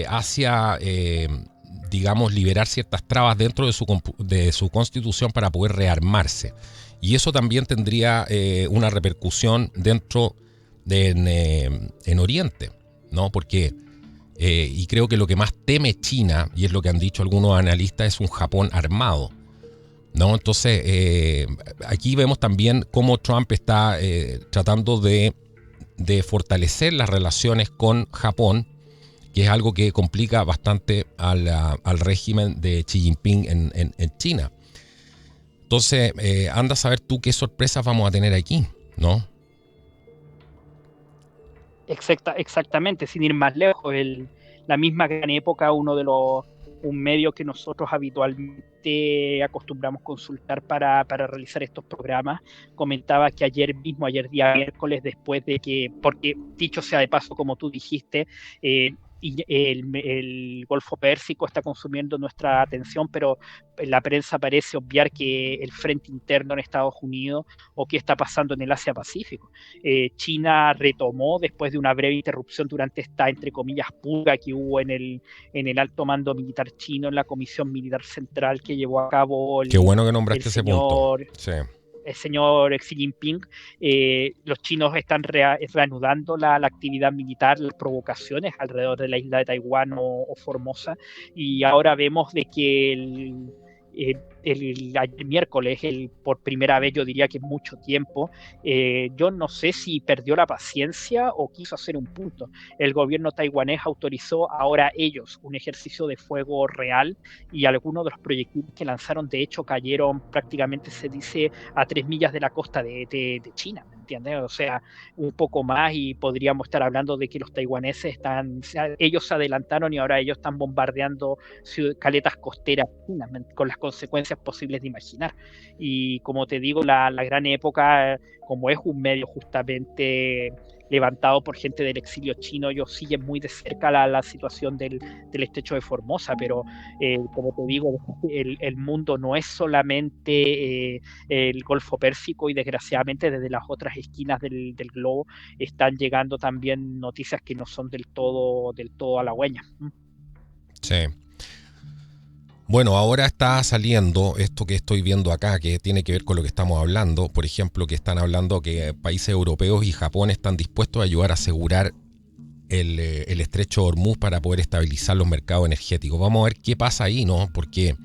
hacia, digamos, liberar ciertas trabas dentro de su constitución para poder rearmarse. Y eso también tendría una repercusión dentro en Oriente, ¿no? Porque, y creo que lo que más teme China, y es lo que han dicho algunos analistas, es un Japón armado, ¿no? Entonces, aquí vemos también cómo Trump está tratando de fortalecer las relaciones con Japón, que es algo que complica bastante al régimen de Xi Jinping en China. Entonces, anda a saber tú qué sorpresas vamos a tener aquí, ¿no?
Exactamente, sin ir más lejos, la misma gran época, un medio que nosotros habitualmente acostumbramos consultar para realizar estos programas, comentaba que ayer día miércoles, después de que, porque dicho sea de paso, como tú dijiste, y el Golfo Pérsico está consumiendo nuestra atención, pero la prensa parece obviar que el frente interno en Estados Unidos o qué está pasando en el Asia Pacífico. China retomó después de una breve interrupción durante esta, entre comillas, purga que hubo en el alto mando militar chino, en la Comisión Militar Central que llevó a cabo
Qué bueno que nombraste ese punto. Sí.
El señor Xi Jinping. Los chinos están reanudando la actividad militar, las provocaciones alrededor de la isla de Taiwán o Formosa, y ahora vemos de que ayer miércoles, por primera vez, yo diría que en mucho tiempo, yo no sé si perdió la paciencia o quiso hacer un punto. El gobierno taiwanés autorizó ahora ellos un ejercicio de fuego real, y algunos de los proyectiles que lanzaron de hecho cayeron prácticamente, se dice, a 3 millas de la costa de China, ¿me entiendes? O sea, un poco más y podríamos estar hablando de que los taiwaneses ellos se adelantaron y ahora ellos están bombardeando caletas costeras chinas, con las consecuencias posibles de imaginar. Y como te digo, la gran época, como es un medio justamente levantado por gente del exilio chino, ellos siguen muy de cerca la situación del estrecho de Formosa, pero como te digo, el mundo no es solamente el Golfo Pérsico, y desgraciadamente desde las otras esquinas del globo están llegando también noticias que no son del todo halagüeñas.
Sí. Bueno, ahora está saliendo esto que estoy viendo acá, que tiene que ver con lo que estamos hablando. Por ejemplo, que están hablando que países europeos y Japón están dispuestos a ayudar a asegurar el estrecho de Hormuz para poder estabilizar los mercados energéticos. Vamos a ver qué pasa ahí, ¿no? Porque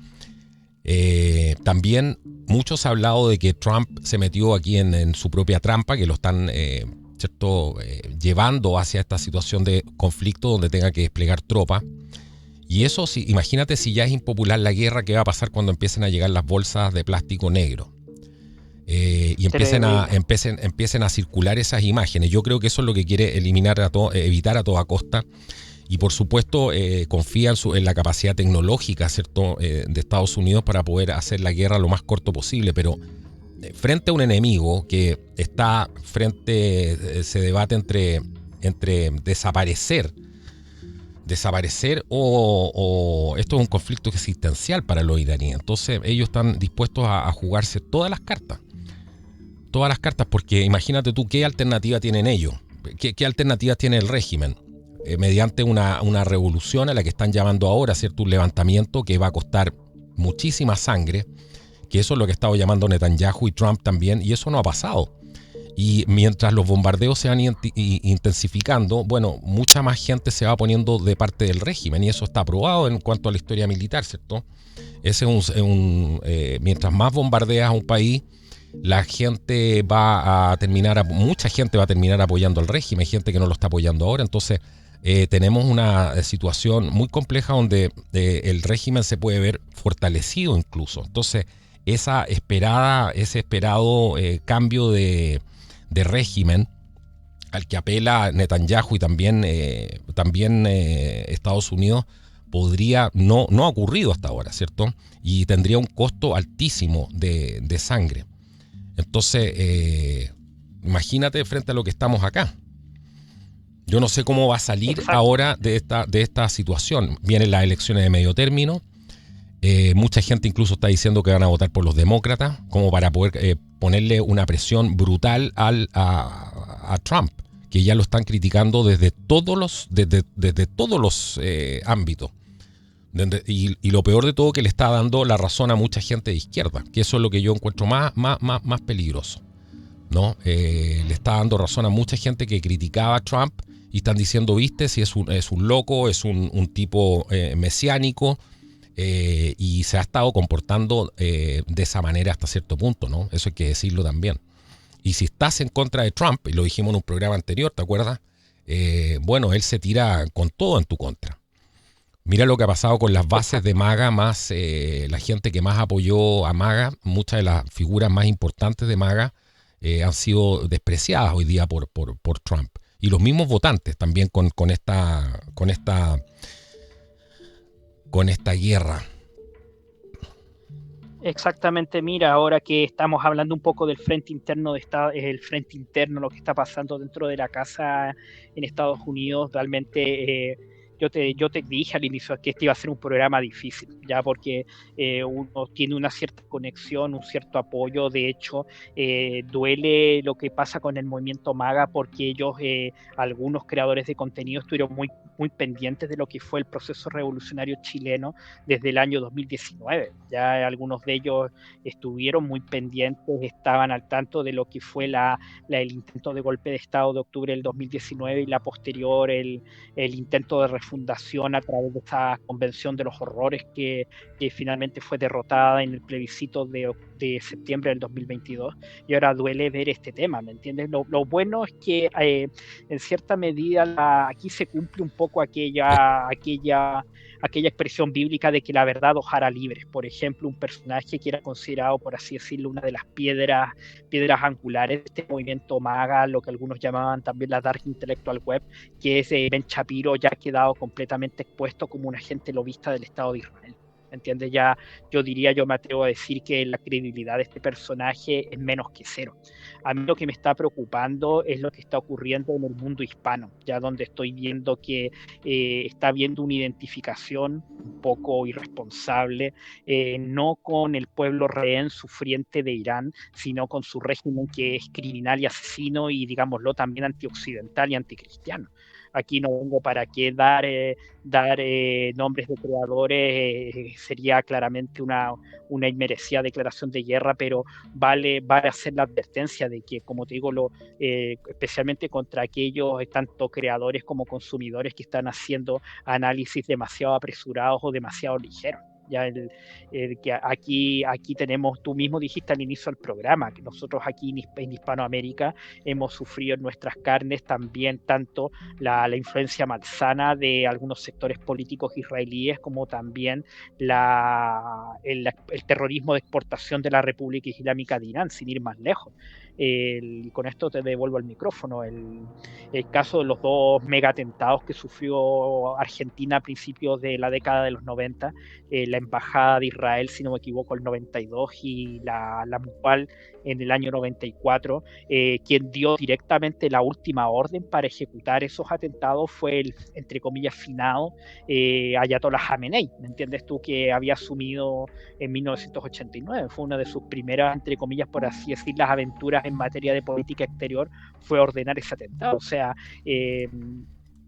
también muchos han hablado de que Trump se metió aquí en su propia trampa, que lo están ¿cierto? Llevando hacia esta situación de conflicto donde tenga que desplegar tropas. Y eso, imagínate si ya es impopular la guerra, ¿qué va a pasar cuando empiecen a llegar las bolsas de plástico negro? Y empiecen a circular esas imágenes. Yo creo que eso es lo que quiere evitar a toda costa. Y por supuesto confía en la capacidad tecnológica, ¿cierto? De Estados Unidos para poder hacer la guerra lo más corto posible. Pero frente a un enemigo que está se debate entre desaparecer o esto es un conflicto existencial para los iraníes. Entonces ellos están dispuestos a jugarse todas las cartas, porque imagínate tú qué alternativa tienen ellos, qué alternativas tiene el régimen, mediante una revolución a la que están llamando ahora, ¿cierto? Un levantamiento que va a costar muchísima sangre, que eso es lo que ha estado llamando Netanyahu y Trump también, y eso no ha pasado. Y mientras los bombardeos se van intensificando, bueno, mucha más gente se va poniendo de parte del régimen, y eso está aprobado en cuanto a la historia militar, ¿cierto? Mientras más bombardeas a un país, mucha gente va a terminar apoyando al régimen, hay gente que no lo está apoyando ahora. Entonces tenemos una situación muy compleja donde el régimen se puede ver fortalecido incluso. Entonces ese esperado cambio de régimen al que apela Netanyahu y también Estados Unidos no ha ocurrido hasta ahora, ¿cierto? Y tendría un costo altísimo de sangre. Entonces, imagínate frente a lo que estamos acá. Yo no sé cómo va a salir ahora de esta situación. Vienen las elecciones de medio término. Mucha gente incluso está diciendo que van a votar por los demócratas, como para poder ponerle una presión brutal a Trump, que ya lo están criticando desde todos los ámbitos. Y lo peor de todo, que le está dando la razón a mucha gente de izquierda, que eso es lo que yo encuentro más peligroso, ¿no? Le está dando razón a mucha gente que criticaba a Trump y están diciendo, viste, si es un loco, es un tipo mesiánico, y se ha estado comportando de esa manera hasta cierto punto, ¿no? Eso hay que decirlo también. Y si estás en contra de Trump, y lo dijimos en un programa anterior, ¿te acuerdas? Bueno, él se tira con todo en tu contra. Mira lo que ha pasado con las bases de MAGA, más la gente que más apoyó a MAGA. Muchas de las figuras más importantes de MAGA han sido despreciadas hoy día por Trump. Y los mismos votantes también con esta guerra.
Exactamente, mira, ahora que estamos hablando un poco del frente interno lo que está pasando dentro de la casa en Estados Unidos, realmente yo te dije al inicio que este iba a ser un programa difícil, ya porque uno tiene una cierta conexión, un cierto apoyo. De hecho, duele lo que pasa con el movimiento MAGA, porque ellos, algunos creadores de contenido, estuvieron muy pendientes de lo que fue el proceso revolucionario chileno desde el año 2019. Ya algunos de ellos estuvieron muy pendientes, estaban al tanto de lo que fue el intento de golpe de Estado de octubre del 2019 y la posterior, el intento de refundación a través de esa convención de los horrores que finalmente fue derrotada en el plebiscito de septiembre del 2022. Y ahora duele ver este tema, ¿me entiendes? Lo bueno es que en cierta medida aquí se cumple un poco aquella expresión bíblica de que la verdad os hará libres. Por ejemplo, un personaje que era considerado, por así decirlo, una de las piedras angulares de este movimiento MAGA, lo que algunos llamaban también la Dark Intellectual Web, que es Ben Shapiro, ya ha quedado completamente expuesto como un agente lobista del Estado de Israel. ¿Entiendes? Ya yo me atrevo a decir que la credibilidad de este personaje es menos que cero. A mí lo que me está preocupando es lo que está ocurriendo en el mundo hispano, ya donde estoy viendo que está habiendo una identificación un poco irresponsable, no con el pueblo rehén sufriente de Irán, sino con su régimen, que es criminal y asesino, y digámoslo también antioccidental y anticristiano. Aquí no vengo para qué dar nombres de creadores, sería claramente una inmerecida declaración de guerra, pero vale hacer la advertencia de que, como te digo, especialmente contra aquellos tanto creadores como consumidores que están haciendo análisis demasiado apresurados o demasiado ligeros. Ya que aquí tenemos, tú mismo dijiste al inicio del programa, que nosotros aquí en Hispanoamérica hemos sufrido en nuestras carnes también tanto la influencia malsana de algunos sectores políticos israelíes, como también el terrorismo de exportación de la República Islámica de Irán, sin ir más lejos. Y con esto te devuelvo el micrófono. El caso de los dos megatentados que sufrió Argentina a principios de la década de los 90, la embajada de Israel, si no me equivoco, el 92, y la Mutual en el año 94, quien dio directamente la última orden para ejecutar esos atentados fue el, entre comillas, finado Ayatollah Khamenei, ¿me entiendes tú? Que había asumido en 1989, fue una de sus primeras, entre comillas, por así decir, las aventuras en materia de política exterior, fue ordenar ese atentado. O sea,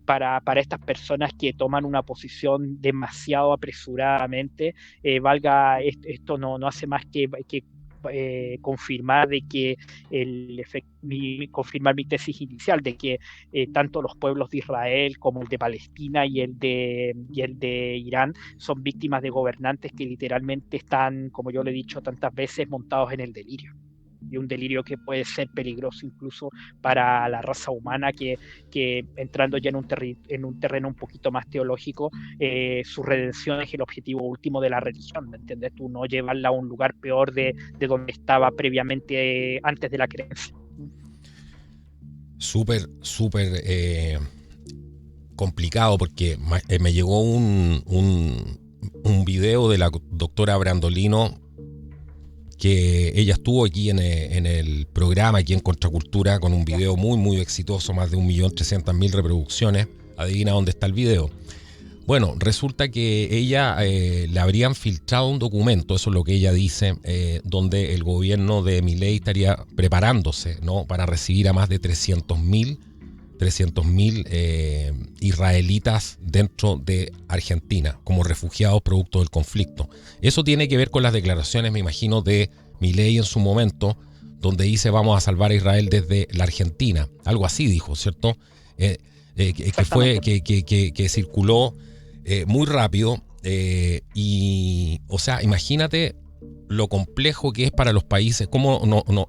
para estas personas que toman una posición demasiado apresuradamente, esto no hace más que confirmar de que confirmar mi tesis inicial de que tanto los pueblos de Israel como el de Palestina y el de Irán son víctimas de gobernantes que literalmente están, como yo le he dicho tantas veces, montados en el delirio, y un delirio que puede ser peligroso incluso para la raza humana, que entrando ya en un terreno un poquito más teológico, su redención es el objetivo último de la religión, ¿me entiendes? Tú no llevarla a un lugar peor de donde estaba previamente, antes de la creencia.
Súper, súper complicado, porque me llegó un video de la doctora Brandolino, que ella estuvo aquí en el programa, aquí en Contracultura, con un video muy, muy exitoso, más de 1.300.000 reproducciones. Adivina dónde está el video. Bueno, resulta que ella le habrían filtrado un documento, eso es lo que ella dice, donde el gobierno de Milei estaría preparándose, ¿no?, para recibir a más de 300.000 israelitas dentro de Argentina como refugiados producto del conflicto. Eso tiene que ver con las declaraciones, me imagino, de Milei en su momento, donde dice vamos a salvar a Israel desde la Argentina. Algo así dijo, ¿cierto? Que circuló muy rápido, y, o sea, imagínate lo complejo que es para los países, cómo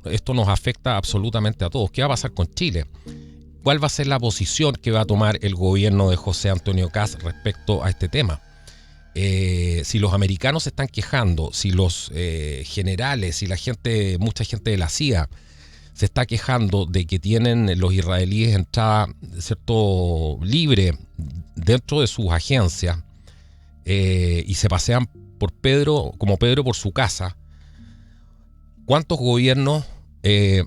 esto nos afecta absolutamente a todos. ¿Qué va a pasar con Chile? ¿Cuál va a ser la posición que va a tomar el gobierno de José Antonio Kast respecto a este tema? Si los americanos se están quejando, si los generales, si mucha gente de la CIA se está quejando de que tienen los israelíes entrada, ¿cierto?, libre dentro de sus agencias, y se pasean como Pedro por su casa, ¿cuántos gobiernos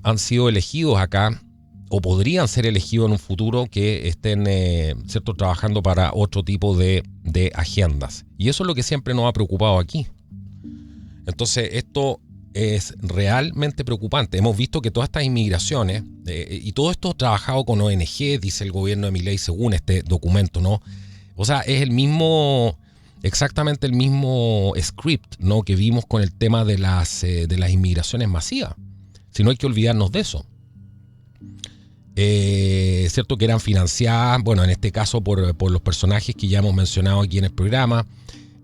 han sido elegidos acá o podrían ser elegidos en un futuro que estén ¿cierto?, trabajando para otro tipo de agendas? Y eso es lo que siempre nos ha preocupado aquí. Entonces esto es realmente preocupante. Hemos visto que todas estas inmigraciones, y todo esto trabajado con ONG, dice el gobierno de Milei según este documento, ¿no? O sea, es exactamente el mismo script, ¿no?, que vimos con el tema de las inmigraciones masivas. Si no, hay que olvidarnos de eso. Cierto que eran financiadas, bueno, en este caso por los personajes que ya hemos mencionado aquí en el programa,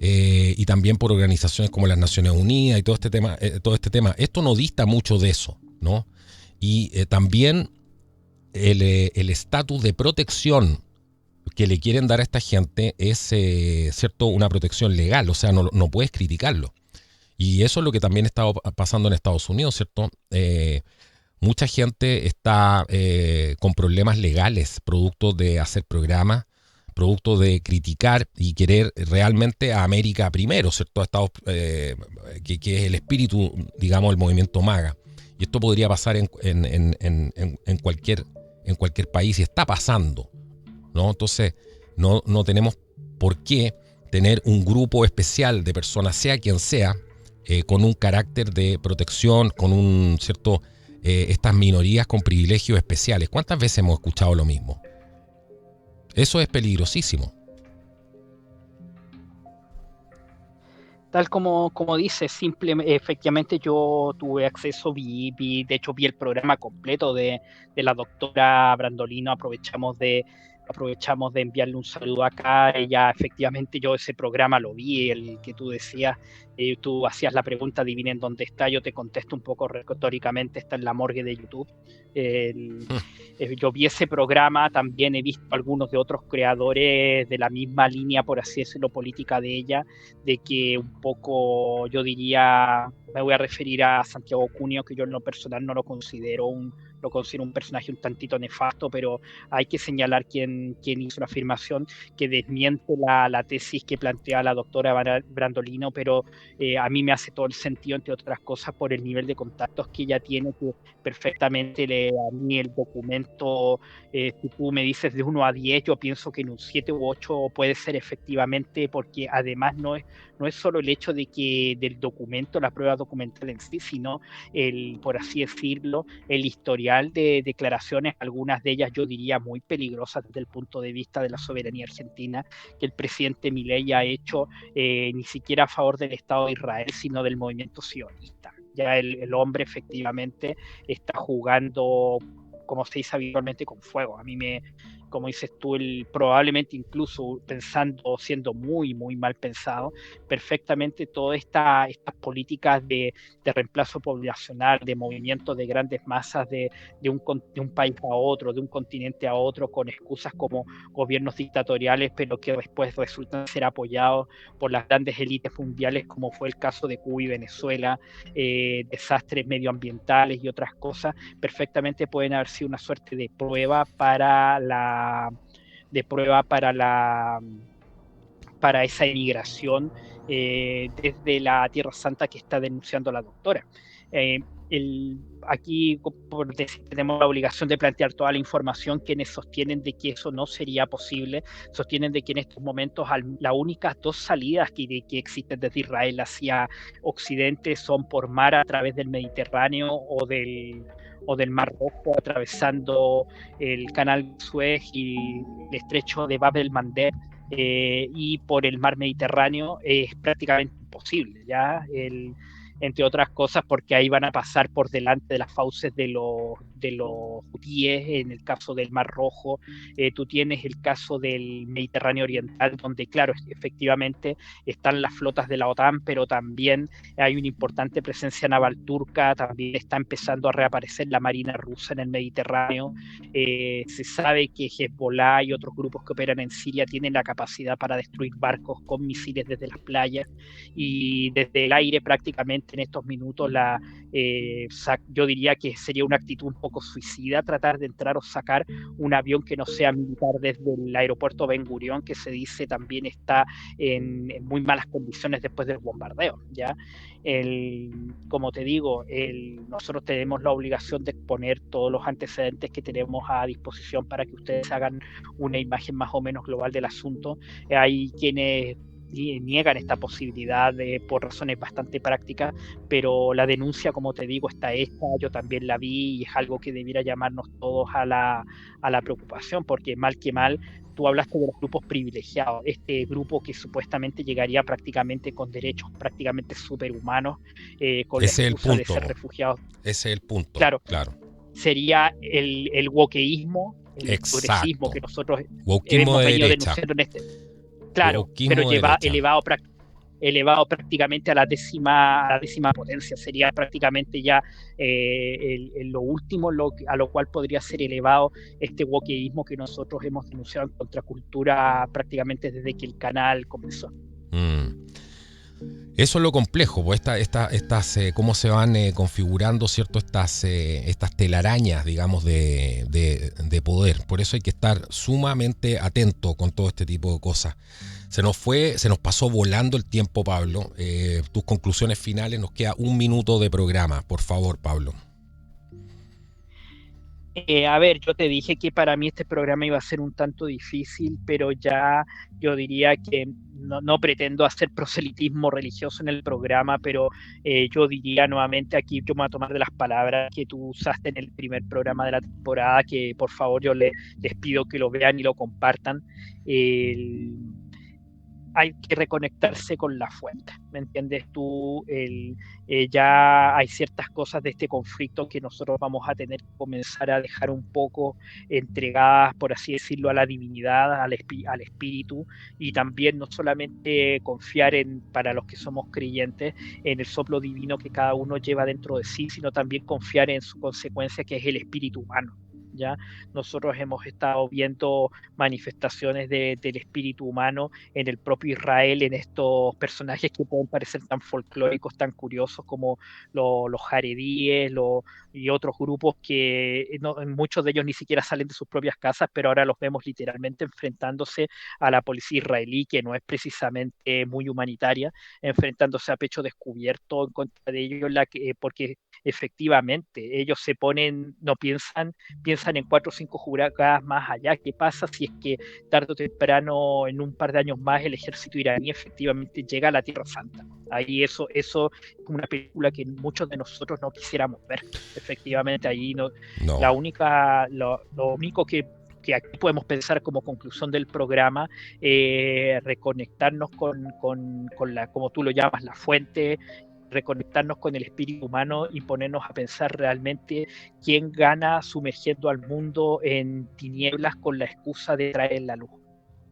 y también por organizaciones como las Naciones Unidas y todo este tema. Esto no dista mucho de eso, ¿no? Y también el estatus de protección que le quieren dar a esta gente es cierto, una protección legal, o sea, no puedes criticarlo. Y eso es lo que también está pasando en Estados Unidos, ¿cierto? Mucha gente está con problemas legales, producto de hacer programas, producto de criticar y querer realmente a América primero, ¿cierto? A Estados, que es el espíritu, digamos, del movimiento MAGA. Y esto podría pasar en cualquier país, y está pasando, ¿no? Entonces, no tenemos por qué tener un grupo especial de personas, sea quien sea, con un carácter de protección, con un cierto... estas minorías con privilegios especiales. ¿Cuántas veces hemos escuchado lo mismo? Eso es peligrosísimo.
Tal como dice, efectivamente yo tuve acceso, de hecho vi el programa completo de la doctora Brandolino. Aprovechamos de aprovechamos de enviarle un saludo acá. Ella, efectivamente, yo ese programa lo vi, el que tú decías, tú hacías la pregunta, adivinen dónde está, yo te contesto un poco retóricamente, está en la morgue de YouTube. Yo vi ese programa, también he visto algunos de otros creadores de la misma línea, por así decirlo, política de ella, de que un poco, yo diría, me voy a referir a Santiago Cunio, que yo en lo personal no lo considero lo considero un personaje un tantito nefasto, pero hay que señalar quién hizo la afirmación que desmiente la tesis que plantea la doctora Brandolino, pero a mí me hace todo el sentido, entre otras cosas, por el nivel de contactos que ella tiene, que perfectamente a mí el documento, si tú me dices de 1 a 10, yo pienso que en un 7 u 8 puede ser efectivamente, porque además no es solo el hecho de que del documento, la prueba documental en sí, sino por así decirlo, el historial de declaraciones, algunas de ellas yo diría muy peligrosas desde el punto de vista de la soberanía argentina, que el presidente Milei ha hecho ni siquiera a favor del Estado de Israel, sino del movimiento sionista. Ya el hombre efectivamente está jugando, como se dice habitualmente, con fuego. A mí como dices tú, probablemente incluso pensando, siendo muy, muy mal pensado, perfectamente todas estas políticas de reemplazo poblacional, de movimiento de grandes masas de un país a otro, de un continente a otro, con excusas como gobiernos dictatoriales, pero que después resultan ser apoyados por las grandes élites mundiales, como fue el caso de Cuba y Venezuela, desastres medioambientales y otras cosas, perfectamente pueden haber sido una suerte de prueba para esa emigración desde la Tierra Santa que está denunciando la doctora. Aquí, por decir, tenemos la obligación de plantear toda la información. Quienes sostienen de que eso no sería posible, sostienen de que en estos momentos las únicas 2 salidas que existen desde Israel hacia Occidente son por mar a través del Mediterráneo o del Mar Rojo, atravesando el Canal de Suez y el estrecho de Bab el-Mandeb, y por el mar Mediterráneo es prácticamente imposible, ¿ya? Entre otras cosas porque ahí van a pasar por delante de las fauces de los hutíes. En el caso del Mar Rojo, tú tienes el caso del Mediterráneo Oriental, donde claro, efectivamente están las flotas de la OTAN, pero también hay una importante presencia naval turca, también está empezando a reaparecer la marina rusa en el Mediterráneo. Se sabe que Hezbollah y otros grupos que operan en Siria tienen la capacidad para destruir barcos con misiles desde las playas, y desde el aire prácticamente en estos minutos yo diría que sería una actitud un poco suicida tratar de entrar o sacar un avión que no sea militar desde el aeropuerto Ben Gurión, que se dice también está en muy malas condiciones después del bombardeo, ¿ya? Como te digo, nosotros tenemos la obligación de exponer todos los antecedentes que tenemos a disposición para que ustedes hagan una imagen más o menos global del asunto. Hay quienes niegan esta posibilidad por razones bastante prácticas, pero la denuncia, como te digo, está hecha, yo también la vi y es algo que debiera llamarnos todos a la preocupación, porque mal que mal, tú hablaste de los grupos privilegiados, este grupo que supuestamente llegaría prácticamente con derechos prácticamente superhumanos, con
Ese
la
es el
excusa de
punto.
ser refugiados.
Ese es el punto.
Claro. Sería el wokeísmo, el progresismo que nosotros hemos venido denunciando en este. Claro, pero elevado prácticamente a la décima potencia. Sería prácticamente ya lo último a lo cual podría ser elevado este wokeísmo que nosotros hemos denunciado en Contracultura prácticamente desde que el canal comenzó.
Eso es lo complejo, pues cómo se van configurando, ¿cierto? Estas telarañas, digamos, de poder. Por eso hay que estar sumamente atento con todo este tipo de cosas. Se nos pasó volando el tiempo, Pablo. Tus conclusiones finales, nos queda 1 minuto de programa. Por favor, Pablo.
A ver, yo te dije que para mí este programa iba a ser un tanto difícil, pero ya yo diría que no pretendo hacer proselitismo religioso en el programa, pero yo diría nuevamente, aquí yo me voy a tomar de las palabras que tú usaste en el primer programa de la temporada, que por favor yo les pido que lo vean y lo compartan. hay que reconectarse con la fuente, ¿me entiendes tú? Ya hay ciertas cosas de este conflicto que nosotros vamos a tener que comenzar a dejar un poco entregadas, por así decirlo, a la divinidad, al espíritu, y también no solamente confiar para los que somos creyentes, en el soplo divino que cada uno lleva dentro de sí, sino también confiar en su consecuencia, que es el espíritu humano. ¿Ya? Nosotros hemos estado viendo manifestaciones del espíritu humano en el propio Israel, en estos personajes que pueden parecer tan folclóricos, tan curiosos como los jaredíes y otros grupos que muchos de ellos ni siquiera salen de sus propias casas, pero ahora los vemos literalmente enfrentándose a la policía israelí, que no es precisamente muy humanitaria, enfrentándose a pecho descubierto en contra de ellos, porque efectivamente ellos se ponen, no piensan en 4 o 5 jugadas más allá. ¿Qué pasa si es que tarde o temprano, en un par de años más, el ejército iraní efectivamente llega a la Tierra Santa? Ahí eso es una película que muchos de nosotros no quisiéramos ver. Efectivamente, ahí no. Lo único que aquí podemos pensar como conclusión del programa, reconectarnos con como tú lo llamas, la fuente, reconectarnos con el espíritu humano y ponernos a pensar realmente quién gana sumergiendo al mundo en tinieblas con la excusa de traer la luz,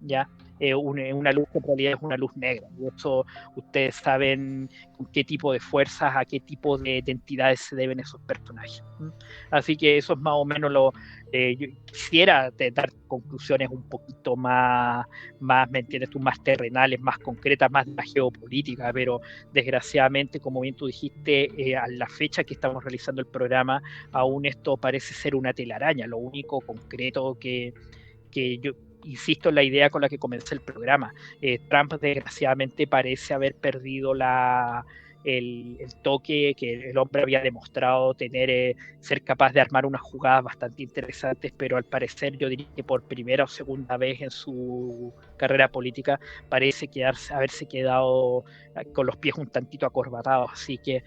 ¿ya? Una luz que en realidad es una luz negra, y eso ustedes saben con qué tipo de fuerzas, a qué tipo de entidades se deben esos personajes. Así que eso es más o menos yo quisiera dar conclusiones un poquito más, ¿me entiendes tú?, más terrenales, más concretas, más de la geopolítica, pero desgraciadamente, como bien tú dijiste, a la fecha que estamos realizando el programa, aún esto parece ser una telaraña. Lo único concreto que yo insisto en la idea con la que comencé el programa. Trump desgraciadamente parece haber perdido el toque que el hombre había demostrado tener, ser capaz de armar unas jugadas bastante interesantes, pero al parecer yo diría que por primera o segunda vez en su carrera política parece haberse quedado con los pies un tantito acorbatados. Así que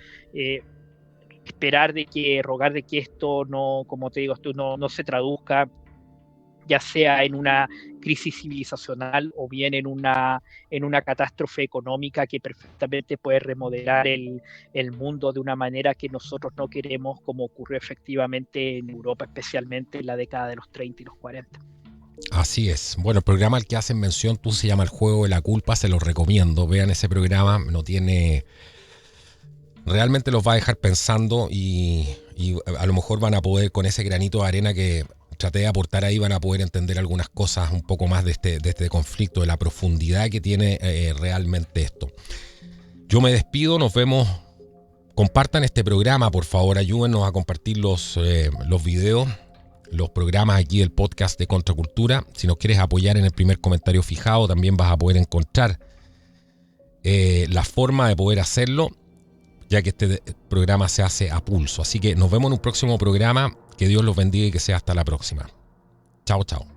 rogar de que esto no, como te digo, esto no se traduzca ya sea en una crisis civilizacional o bien en una catástrofe económica que perfectamente puede remodelar el mundo de una manera que nosotros no queremos, como ocurrió efectivamente en Europa, especialmente en la década de los 30 y los 40.
Así es. Bueno, el programa al que hacen mención tú se llama El Juego de la Culpa, se los recomiendo. Vean ese programa, realmente los va a dejar pensando y a lo mejor van a poder, con ese granito de arena que traté de aportar ahí, van a poder entender algunas cosas un poco más de este conflicto, de la profundidad que tiene realmente esto. Yo me despido, nos vemos. Compartan este programa, por favor, ayúdenos a compartir los videos, los programas aquí del podcast de Contracultura. Si nos quieres apoyar, en el primer comentario fijado también vas a poder encontrar la forma de poder hacerlo, ya que este programa se hace a pulso. Así que nos vemos en un próximo programa. Que Dios los bendiga y que sea hasta la próxima. Chao, chao.